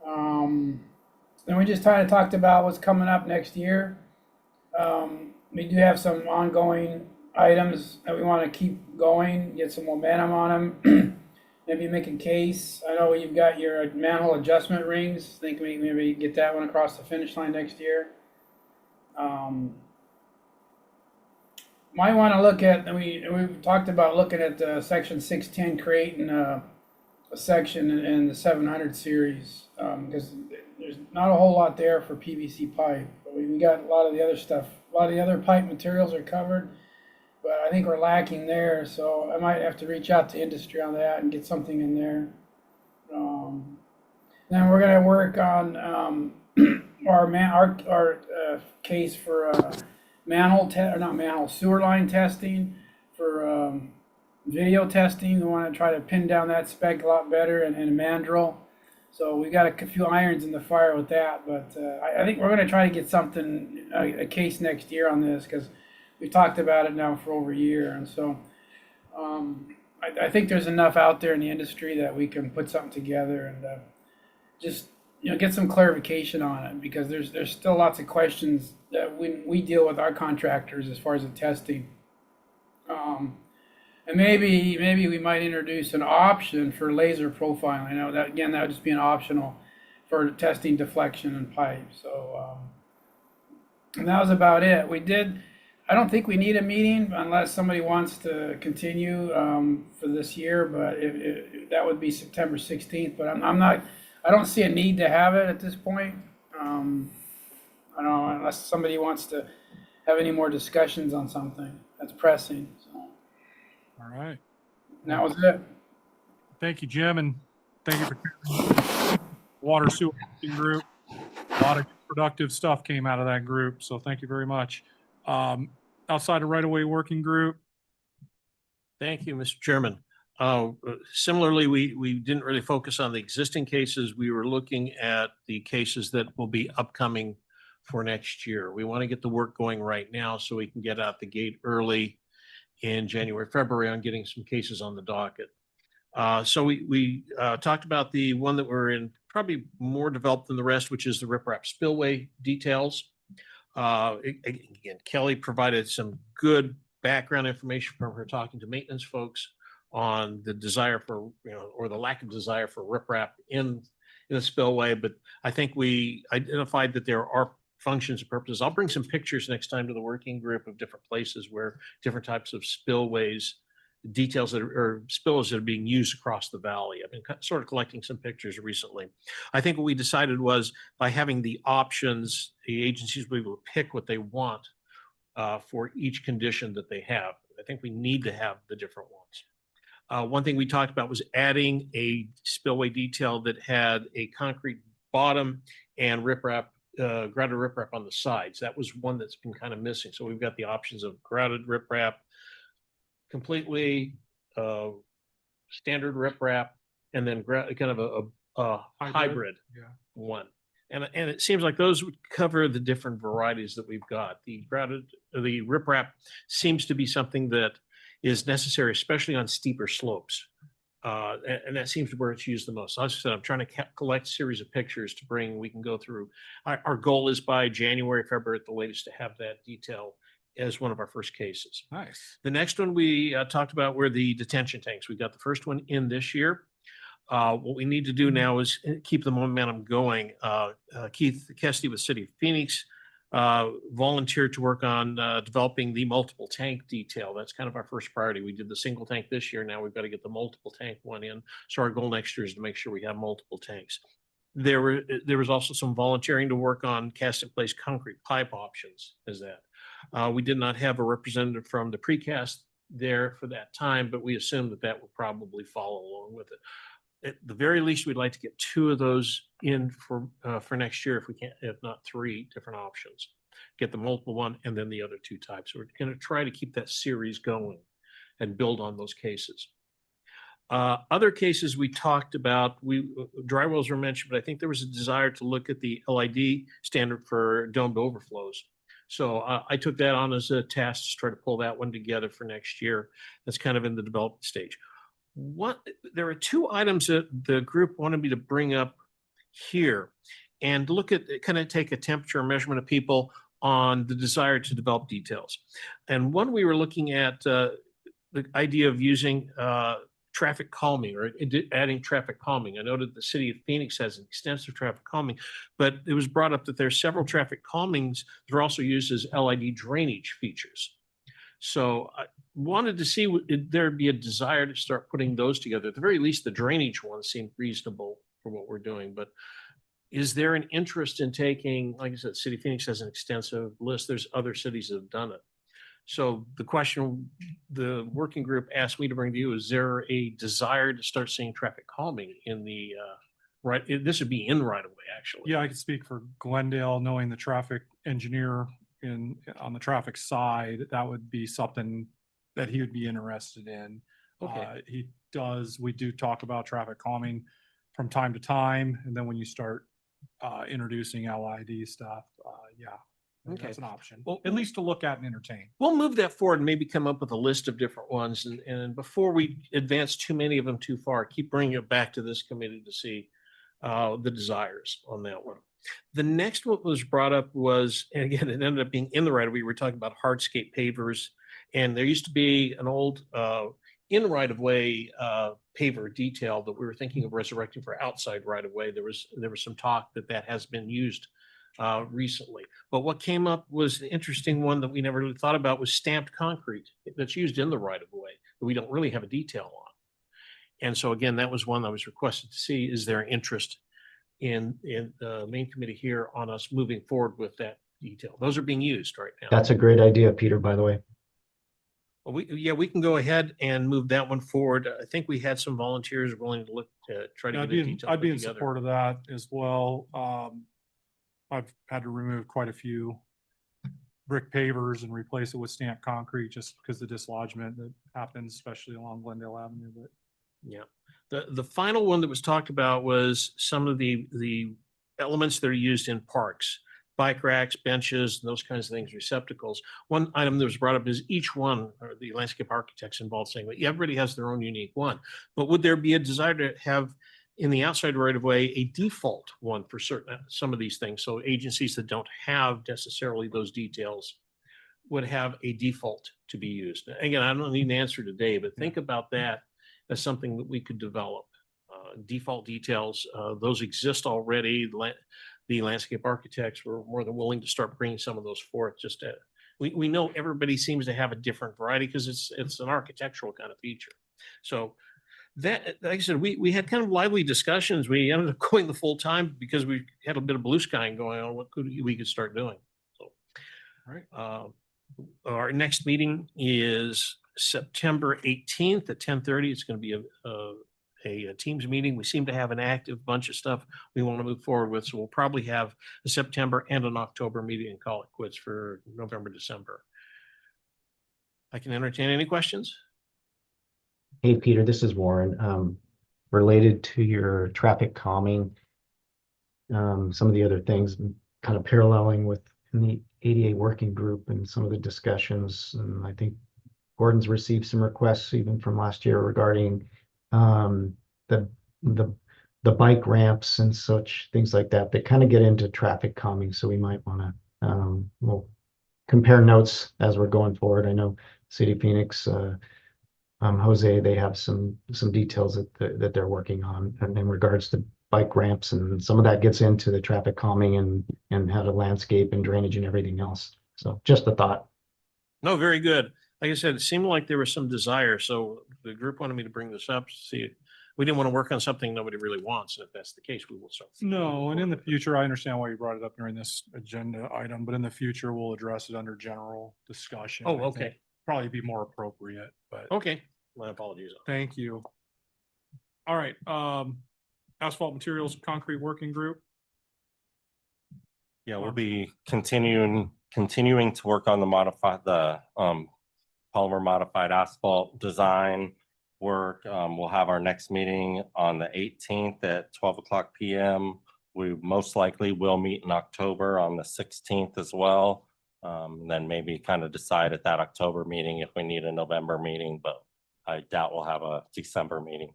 then we just kind of talked about what's coming up next year. We do have some ongoing items that we want to keep going, get some momentum on them. Maybe make a case. I know you've got your manhole adjustment rings. Think maybe get that one across the finish line next year. Might want to look at, and we've talked about looking at section 610, creating a section in the 700 series, because there's not a whole lot there for PVC pipe. But we got a lot of the other stuff. A lot of the other pipe materials are covered, but I think we're lacking there. So I might have to reach out to industry on that and get something in there. Then we're going to work on our case for sewer line testing, for video testing. We want to try to pin down that spec a lot better, and mandrel. So we got a few irons in the fire with that, but I think we're going to try to get something, a case next year on this, because we've talked about it now for over a year. And so I think there's enough out there in the industry that we can put something together and just get some clarification on it, because there's still lots of questions that we deal with our contractors as far as the testing. And maybe we might introduce an option for laser profiling. I know that, again, that would just be an optional for testing deflection and pipe. So and that was about it. I don't think we need a meeting unless somebody wants to continue for this year, but that would be September 16th. But I don't see a need to have it at this point. I don't know, unless somebody wants to have any more discussions on something that's pressing. So.
All right.
And that was it.
Thank you, Jim, and thank you for water sewer working group. A lot of productive stuff came out of that group, so thank you very much. Outside of right-of-way working group.
Thank you, Mr. Chairman. Similarly, we didn't really focus on the existing cases. We were looking at the cases that will be upcoming for next year. We want to get the work going right now so we can get out the gate early in January, February on getting some cases on the docket. So we talked about the one that we're in probably more developed than the rest, which is the riprap spillway details. Again, Kelly provided some good background information from her talking to maintenance folks on the desire for, or the lack of desire for riprap in the spillway. But I think we identified that there are functions and purposes. I'll bring some pictures next time to the working group of different places where different types of spillways
details that or spills that are being used across the valley. I've been sort of collecting some pictures recently. I think what we decided was by having the options, the agencies will be able to pick what they want for each condition that they have. I think we need to have the different ones. One thing we talked about was adding a spillway detail that had a concrete bottom and riprap, grouted riprap on the sides. That was one that's been kind of missing. So we've got the options of grouted riprap, completely standard riprap, and then kind of a hybrid one. And it seems like those would cover the different varieties that we've got. The riprap seems to be something that is necessary, especially on steeper slopes. And that seems to be where it's used the most. So as I said, I'm trying to collect a series of pictures to bring, we can go through. Our goal is by January, February at the latest to have that detail as one of our first cases.
Nice.
The next one we talked about were the detention tanks. We got the first one in this year. What we need to do now is keep the momentum going. Keith Kesty with City of Phoenix volunteered to work on developing the multiple tank detail. That's kind of our first priority. We did the single tank this year. Now we've got to get the multiple tank one in. So our goal next year is to make sure we have multiple tanks. There was also some volunteering to work on cast in place concrete pipe options as that. We did not have a representative from the precast there for that time, but we assume that that will probably follow along with it. At the very least, we'd like to get 2 of those in for next year if we can, if not 3 different options. Get the multiple one and then the other 2 types. We're going to try to keep that series going and build on those cases. Other cases we talked about, dry wells were mentioned, but I think there was a desire to look at the LID standard for domed overflows. So I took that on as a task to try to pull that one together for next year. That's kind of in the development stage. There are 2 items that the group wanted me to bring up here and look at, kind of take a temperature measurement of people on the desire to develop details. And one, we were looking at the idea of using traffic calming or adding traffic calming. I noted the City of Phoenix has an extensive traffic calming, but it was brought up that there are several traffic calmings that are also used as LID drainage features. So I wanted to see if there'd be a desire to start putting those together. At the very least, the drainage ones seem reasonable for what we're doing, but is there an interest in taking, like I said, City of Phoenix has an extensive list. There's other cities that have done it. So the question the working group asked me to bring to you, is there a desire to start seeing traffic calming in the, this would be in right of way, actually.
Yeah, I can speak for Glendale, knowing the traffic engineer on the traffic side, that would be something that he would be interested in.
Okay.
We do talk about traffic calming from time to time. And then when you start introducing LID stuff,
Okay.
that's an option.
Well,
At least to look at and entertain.
We'll move that forward and maybe come up with a list of different ones. And before we advance too many of them too far, keep bringing it back to this committee to see the desires on that one. The next one was brought up was, and again, it ended up being in the right of way. We were talking about hardscape pavers, and there used to be an old in right of way paver detail that we were thinking of resurrecting for outside right of way. There was some talk that has been used recently, but what came up was the interesting one that we never really thought about was stamped concrete that's used in the right of way that we don't really have a detail on. And so again, that was one I was requested to see. Is there interest in the main committee here on us moving forward with that detail? Those are being used right now.
That's a great idea, Peter, by the way.
Well, we can go ahead and move that one forward. I think we had some volunteers willing to look to try to get a detail.
I'd be in
together.
support of that as well. I've had to remove quite a few brick pavers and replace it with stamped concrete just because the dislodgement that happens, especially along Glendale Avenue. But
yeah, the final one that was talked about was some of the elements that are used in parks, bike racks, benches, those kinds of things, receptacles. One item that was brought up is each one, or the landscape architects involved saying that everybody has their own unique one, but would there be a desire to have in the outside right of way a default one for some of these things? So agencies that don't have necessarily those details would have a default to be used. Again, I don't need an answer today, but think about that as something that we could develop. Default details, those exist already. The landscape architects were more than willing to start bringing some of those forth just we know everybody seems to have a different variety because it's an architectural kind of feature. So that, like I said, we had kind of lively discussions. We ended up going the full time because we had a bit of blue sky going on. What we could start doing. So, all right. Our next meeting is September 18th at 10:30. It's going to be a Teams meeting. We seem to have an active bunch of stuff we want to move forward with. So we'll probably have a September and an October meeting and call it quits for November, December. I can entertain any questions.
Hey, Peter, this is Warren. Related to your traffic calming, some of the other things kind of paralleling with the ADA working group and some of the discussions. And I think Gordon's received some requests even from last year regarding the bike ramps and such things like that kind of get into traffic calming. So we might want to we'll compare notes as we're going forward. I know City of Phoenix, Jose, they have some details that they're working on in regards to bike ramps, and some of that gets into the traffic calming and how to landscape and drainage and everything else. So just a thought.
No, very good. Like I said, it seemed like there was some desire. So the group wanted me to bring this up. See, we didn't want to work on something nobody really wants. And if that's the case, we will start.
No, and in the future, I understand why you brought it up during this agenda item, but in the future, we'll address it under general discussion.
Oh,
I think
okay.
Probably be more appropriate, but
Okay. My apologies.
thank you. All right, asphalt materials, concrete working group.
Yeah, we'll be continuing to work on the polymer modified asphalt design work. We'll have our next meeting on the 18th at 12:00 p.m. We most likely will meet in October on the 16th as well. Then maybe kind of decide at that October meeting if we need a November meeting, but I doubt we'll have a December meeting.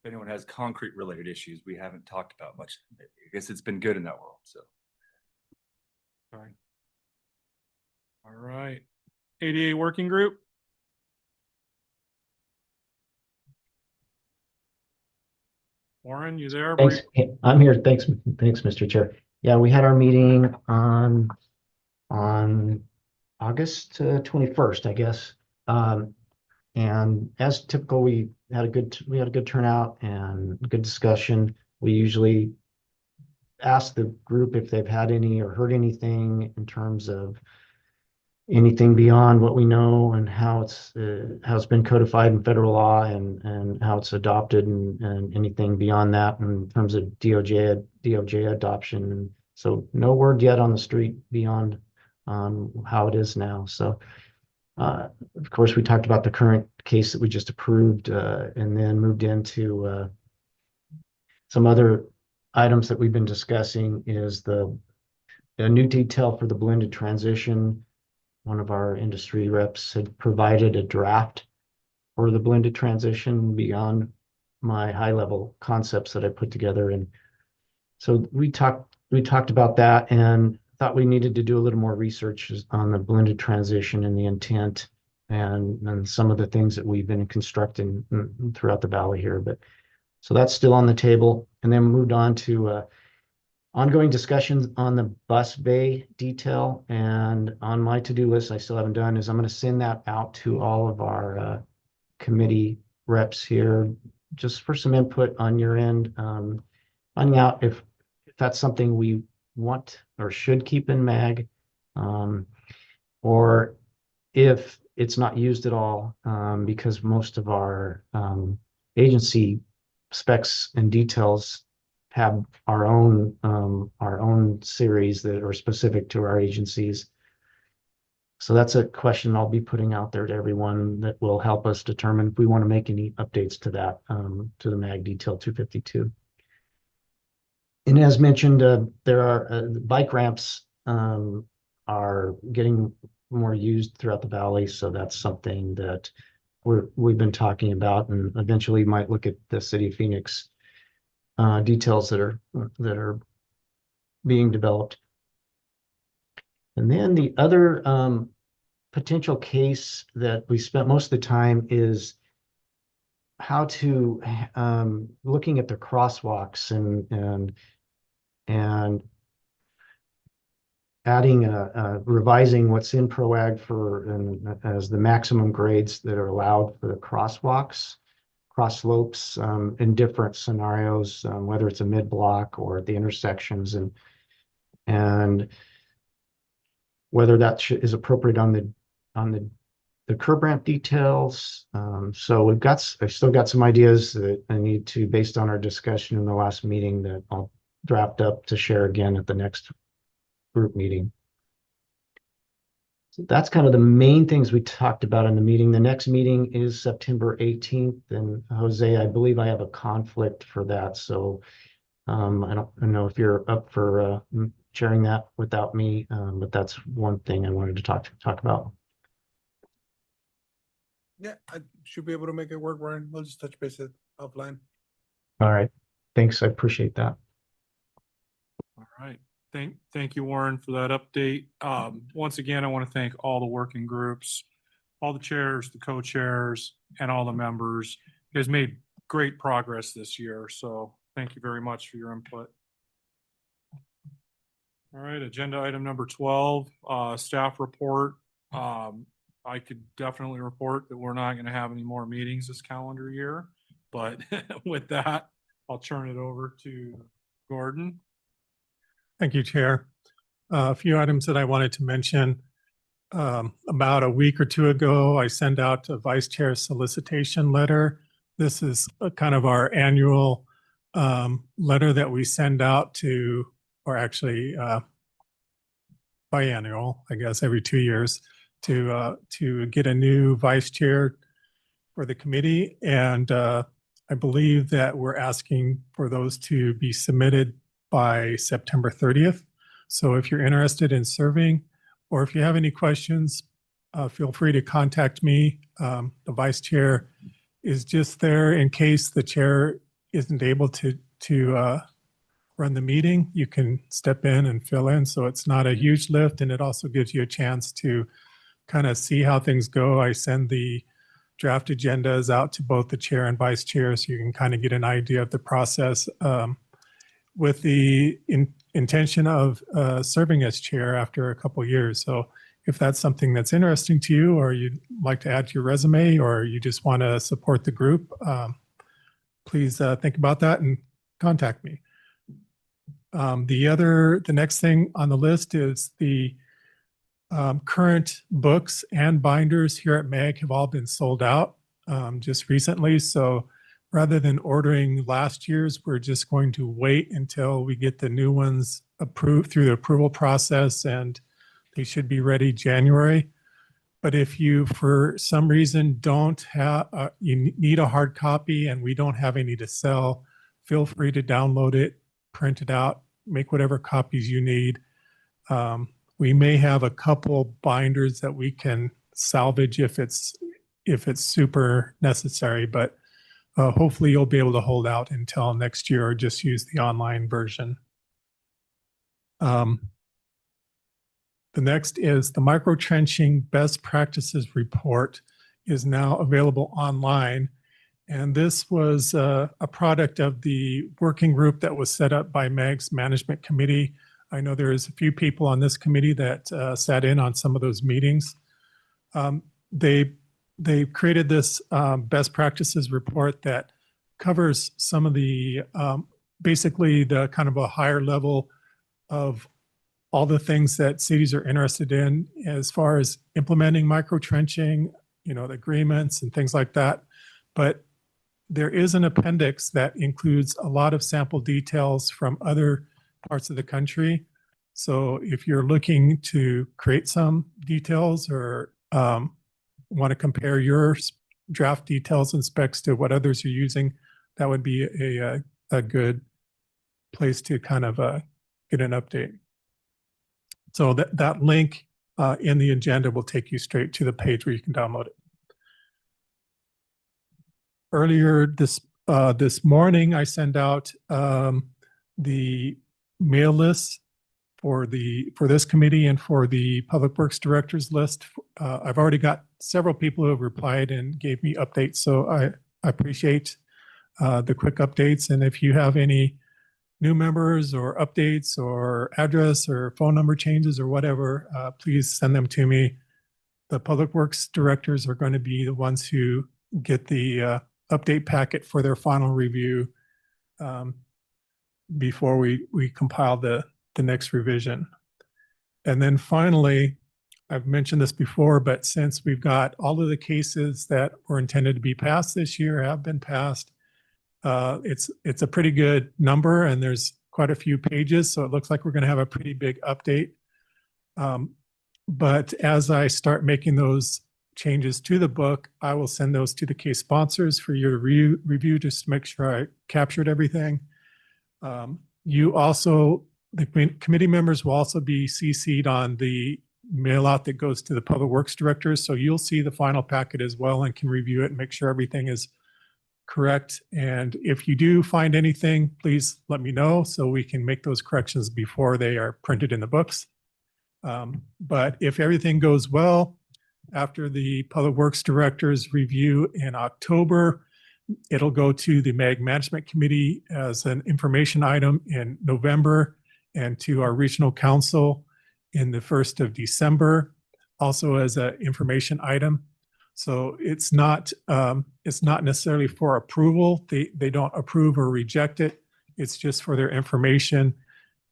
If anyone has concrete related issues, we haven't talked about much. I guess it's been good in that world, so.
Sorry. All right, ADA working group. Warren, you there?
Thanks. I'm here. Thanks, Mr. Chair. Yeah, we had our meeting on August 21st, I guess. And as typical, we had a good turnout and good discussion. We usually ask the group if they've had any or heard anything in terms of anything beyond what we know and how it's been codified in federal law and how it's adopted and anything beyond that in terms of DOJ adoption. And so no word yet on the street beyond how it is now. So of course, we talked about the current case that we just approved and then moved into some other items that we've been discussing is the new detail for the blended transition. One of our industry reps had provided a draft for the blended transition beyond my high level concepts that I put together. And so we talked about that and thought we needed to do a little more research on the blended transition and the intent and some of the things that we've been constructing throughout the valley here. But so that's still on the table. And then moved on to ongoing discussions on the bus bay detail. And on my to-do list, I still haven't done, is I'm going to send that out to all of our committee reps here, just for some input on your end, finding out if that's something we want or should keep in MAG, or if it's not used at all, because most of our agency specs and details have our own series that are specific to our agencies. So that's a question I'll be putting out there to everyone that will help us determine if we want to make any updates to that, to the MAG detail 252. And as mentioned, there are bike ramps are getting more used throughout the valley. So that's something that we've been talking about, and eventually might look at the City of Phoenix details that are being developed. And then the other potential case that we spent most of the time is how to looking at the crosswalks and adding, revising what's in PROAG as the maximum grades that are allowed for the crosswalks, cross slopes, in different scenarios, whether it's a mid-block or at the intersections, and whether that is appropriate on the curb ramp details. So I still got some ideas that I need to, based on our discussion in the last meeting, that I'll draft up to share again at the next group meeting. So that's kind of the main things we talked about in the meeting. The next meeting is September 18th, and Jose, I believe I have a conflict for that. So I don't know if you're up for sharing that without me, but that's one thing I wanted to talk about.
Yeah, I should be able to make it work, Ryan. We'll just touch base offline.
All right. Thanks. I appreciate that.
All right. Thank you, Warren, for that update. Once again, I want to thank all the working groups, all the chairs, the co-chairs, and all the members. You guys made great progress this year, so thank you very much for your input. All right, agenda item number 12, staff report. I could definitely report that we're not going to have any more meetings this calendar year, but with that, I'll turn it over to Gordon.
Thank you, Chair. A few items that I wanted to mention. About a week or two ago, I sent out a vice chair solicitation letter. This is a kind of our annual letter that we send out to, or actually biannual, I guess, every 2 years, to get a new vice chair for the committee. And I believe that we're asking for those to be submitted by September 30th. So if you're interested in serving, or if you have any questions, feel free to contact me. The vice chair is just there in case the chair isn't able to run the meeting. You can step in and fill in, so it's not a huge lift, and it also gives you a chance to kind of see how things go. I send the draft agendas out to both the chair and vice chair, so you can kind of get an idea of the process, with the intention of serving as chair after a couple years. So if that's something that's interesting to you, or you'd like to add to your resume, or you just want to support the group, please think about that and contact me. The next thing on the list is the current books and binders here at MAG have all been sold out just recently. So rather than ordering last year's, we're just going to wait until we get the new ones approved through the approval process, and they should be ready January. But if you, for some reason, don't have, you need a hard copy and we don't have any to sell, feel free to download it, print it out, make whatever copies you need. We may have a couple binders that we can salvage if it's super necessary, but hopefully you'll be able to hold out until next year or just use the online version. The next is the microtrenching best practices report is now available online. And this was a product of the working group that was set up by MAG's management committee. I know there's a few people on this committee that sat in on some of those meetings. They created this best practices report that covers some of the, basically the kind of a higher level of all the things that cities are interested in as far as implementing microtrenching, you know, the agreements and things like that. But there is an appendix that includes a lot of sample details from other parts of the country. So if you're looking to create some details or want to compare your draft details and specs to what others are using, that would be a good place to kind of get an update. So that link in the agenda will take you straight to the page where you can download it. Earlier this morning, I sent out the mail list for this committee and for the Public Works Directors list. I've already got several people who have replied and gave me updates, so I appreciate the quick updates. And if you have any new members or updates or address or phone number changes or whatever, please send them to me. The Public Works directors are going to be the ones who get the update packet for their final review before we compile the next revision. And then finally, I've mentioned this before, but since we've got all of the cases that were intended to be passed this year have been passed, it's a pretty good number, and there's quite a few pages, so it looks like we're going to have a pretty big update. But as I start making those changes to the book, I will send those to the case sponsors for your review just to make sure I captured everything. You also, the committee members will also be CC'd on the mail out that goes to the Public Works directors. So you'll see the final packet as well and can review it and make sure everything is correct. And if you do find anything, please let me know so we can make those corrections before they are printed in the books. But if everything goes well, after the Public Works directors review in October, it'll go to the MAG Management Committee as an information item in November and to our regional council in the 1st of December, also as an information item. So it's not necessarily for approval. They don't approve or reject it. It's just for their information.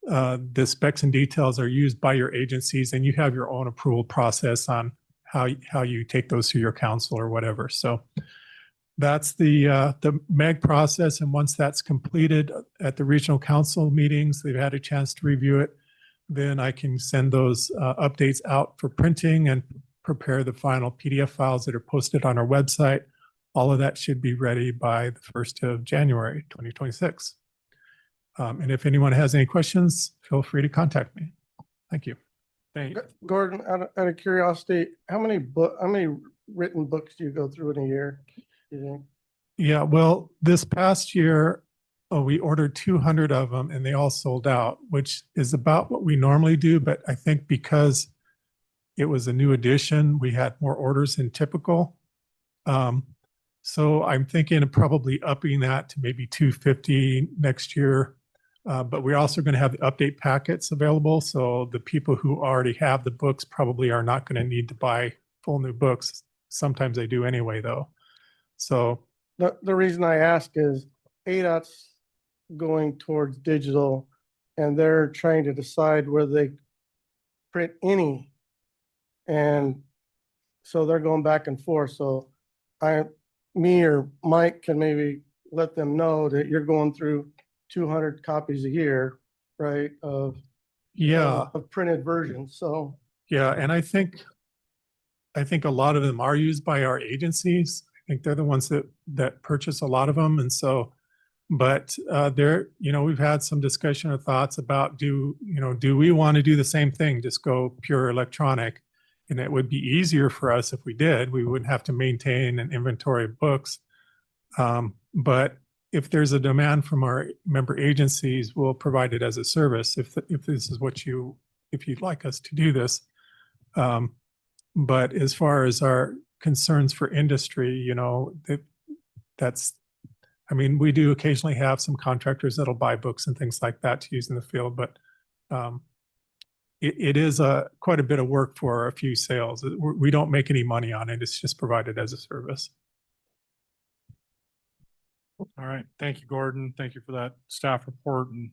The specs and details are used by your agencies, and you have your own approval process on how you take those to your council or whatever. So that's the MAG process. And once that's completed at the regional council meetings, they've had a chance to review it, then I can send those updates out for printing and prepare the final PDF files that are posted on our website. All of that should be ready by the 1st of January, 2026. And if anyone has any questions, feel free to contact me. Thank you.
Thank you.
Gordon, out of curiosity, how many written books do you go through in a year, do you think?
Yeah, well, this past year, we ordered 200 of them and they all sold out, which is about what we normally do. But I think because it was a new edition, we had more orders than typical. So I'm thinking of probably upping that to maybe 250 next year. But we're also going to have the update packets available. So the people who already have the books probably are not going to need to buy full new books. Sometimes they do anyway, though. So
The reason I ask is ADOT's going towards digital, and they're trying to decide whether they print any. And so they're going back and forth. So me or Mike can maybe let them know that you're going through 200 copies a year, right? Of printed versions. So
yeah, and I think a lot of them are used by our agencies. I think they're the ones that purchase a lot of them, and so. But we've had some discussion or thoughts about do we want to do the same thing, just go pure electronic? And it would be easier for us if we did. We wouldn't have to maintain an inventory of books. But if there's a demand from our member agencies, we'll provide it as a service if this is if you'd like us to do this. But as far as our concerns for industry, we do occasionally have some contractors that'll buy books and things like that to use in the field, but it is quite a bit of work for a few sales. We don't make any money on it. It's just provided as a service.
All right. Thank you, Gordon. Thank you for that staff report and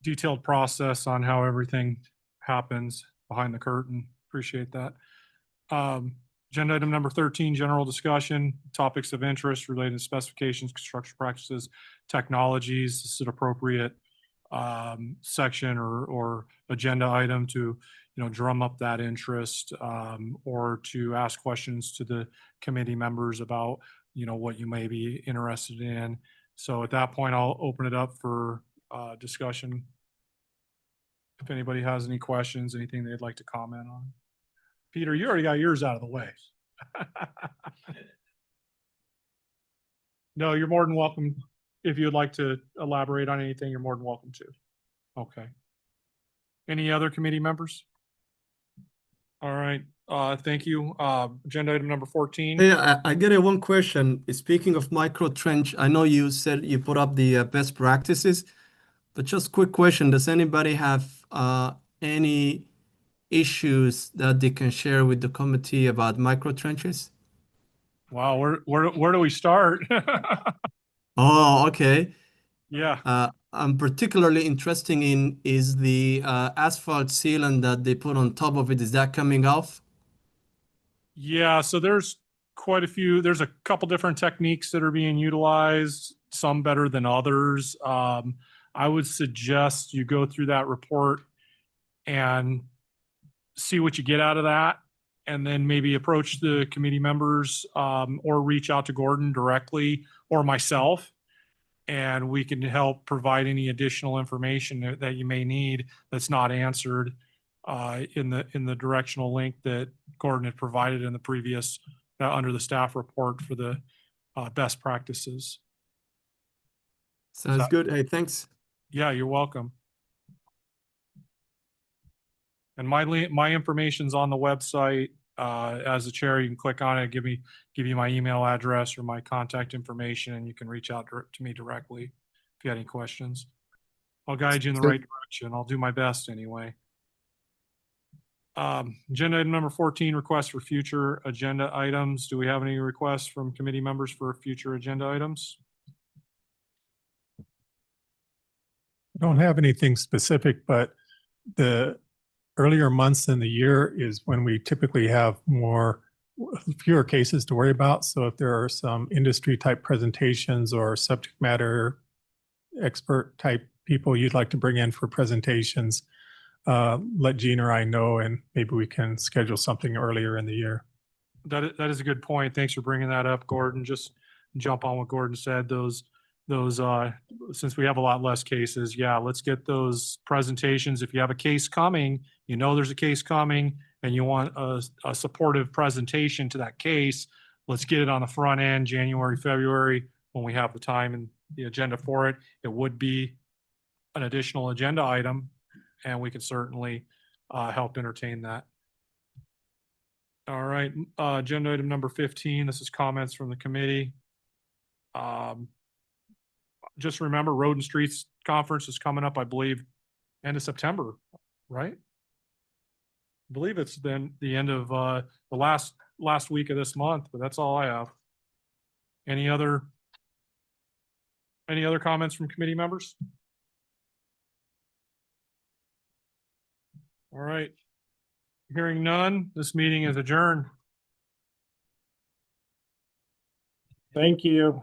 detailed process on how everything happens behind the curtain. Appreciate that. Agenda item number 13, general discussion, topics of interest related to specifications, construction practices, technologies. This is an appropriate section or agenda item to drum up that interest or to ask questions to the committee members about what you may be interested in. So at that point, I'll open it up for discussion. If anybody has any questions, anything they'd like to comment on. Peter, you already got yours out of the way. No, you're more than welcome. If you'd like to elaborate on anything, you're more than welcome to. Okay. Any other committee members? All right. Thank you. Agenda item number 14.
Hey, I get one question. Speaking of micro trench, I know you said you put up the best practices. But just quick question, does anybody have any issues that they can share with the committee about micro trenches?
Wow, where do we start?
Oh, okay.
Yeah.
I'm particularly interested in is the asphalt sealant that they put on top of it. Is that coming off?
Yeah, so there's there's a couple different techniques that are being utilized, some better than others. I would suggest you go through that report and see what you get out of that, and then maybe approach the committee members, or reach out to Gordon directly or myself, and we can help provide any additional information that you may need that's not answered in the directional link that Gordon had provided in the previous, under the staff report for the best practices.
Sounds good. Hey, thanks.
Yeah, you're welcome. And my information's on the website. As the chair, you can click on it, give you my email address or my contact information, and you can reach out to me directly if you have any questions. I'll guide you in the right direction. I'll do my best anyway. Agenda item number 14, requests for future agenda items. Do we have any requests from committee members for future agenda items?
I don't have anything specific, but the earlier months in the year is when we typically have fewer cases to worry about. So if there are some industry type presentations or subject matter expert type people you'd like to bring in for presentations, let Gene or I know, and maybe we can schedule something earlier in the year.
That is a good point. Thanks for bringing that up, Gordon. Just jump on what Gordon said. Those since we have a lot less cases, yeah, let's get those presentations. If you have a case coming, you know there's a case coming, and you want a supportive presentation to that case, let's get it on the front end, January, February, when we have the time and the agenda for it. It would be an additional agenda item, and we can certainly help entertain that. All right, agenda item number 15, this is comments from the committee. Just remember, Road and Streets Conference is coming up, I believe, end of September, right? I believe it's then the end of the last week of this month, but that's all I have. Any other comments from committee members? All right. Hearing none, this meeting is adjourned.
Thank you.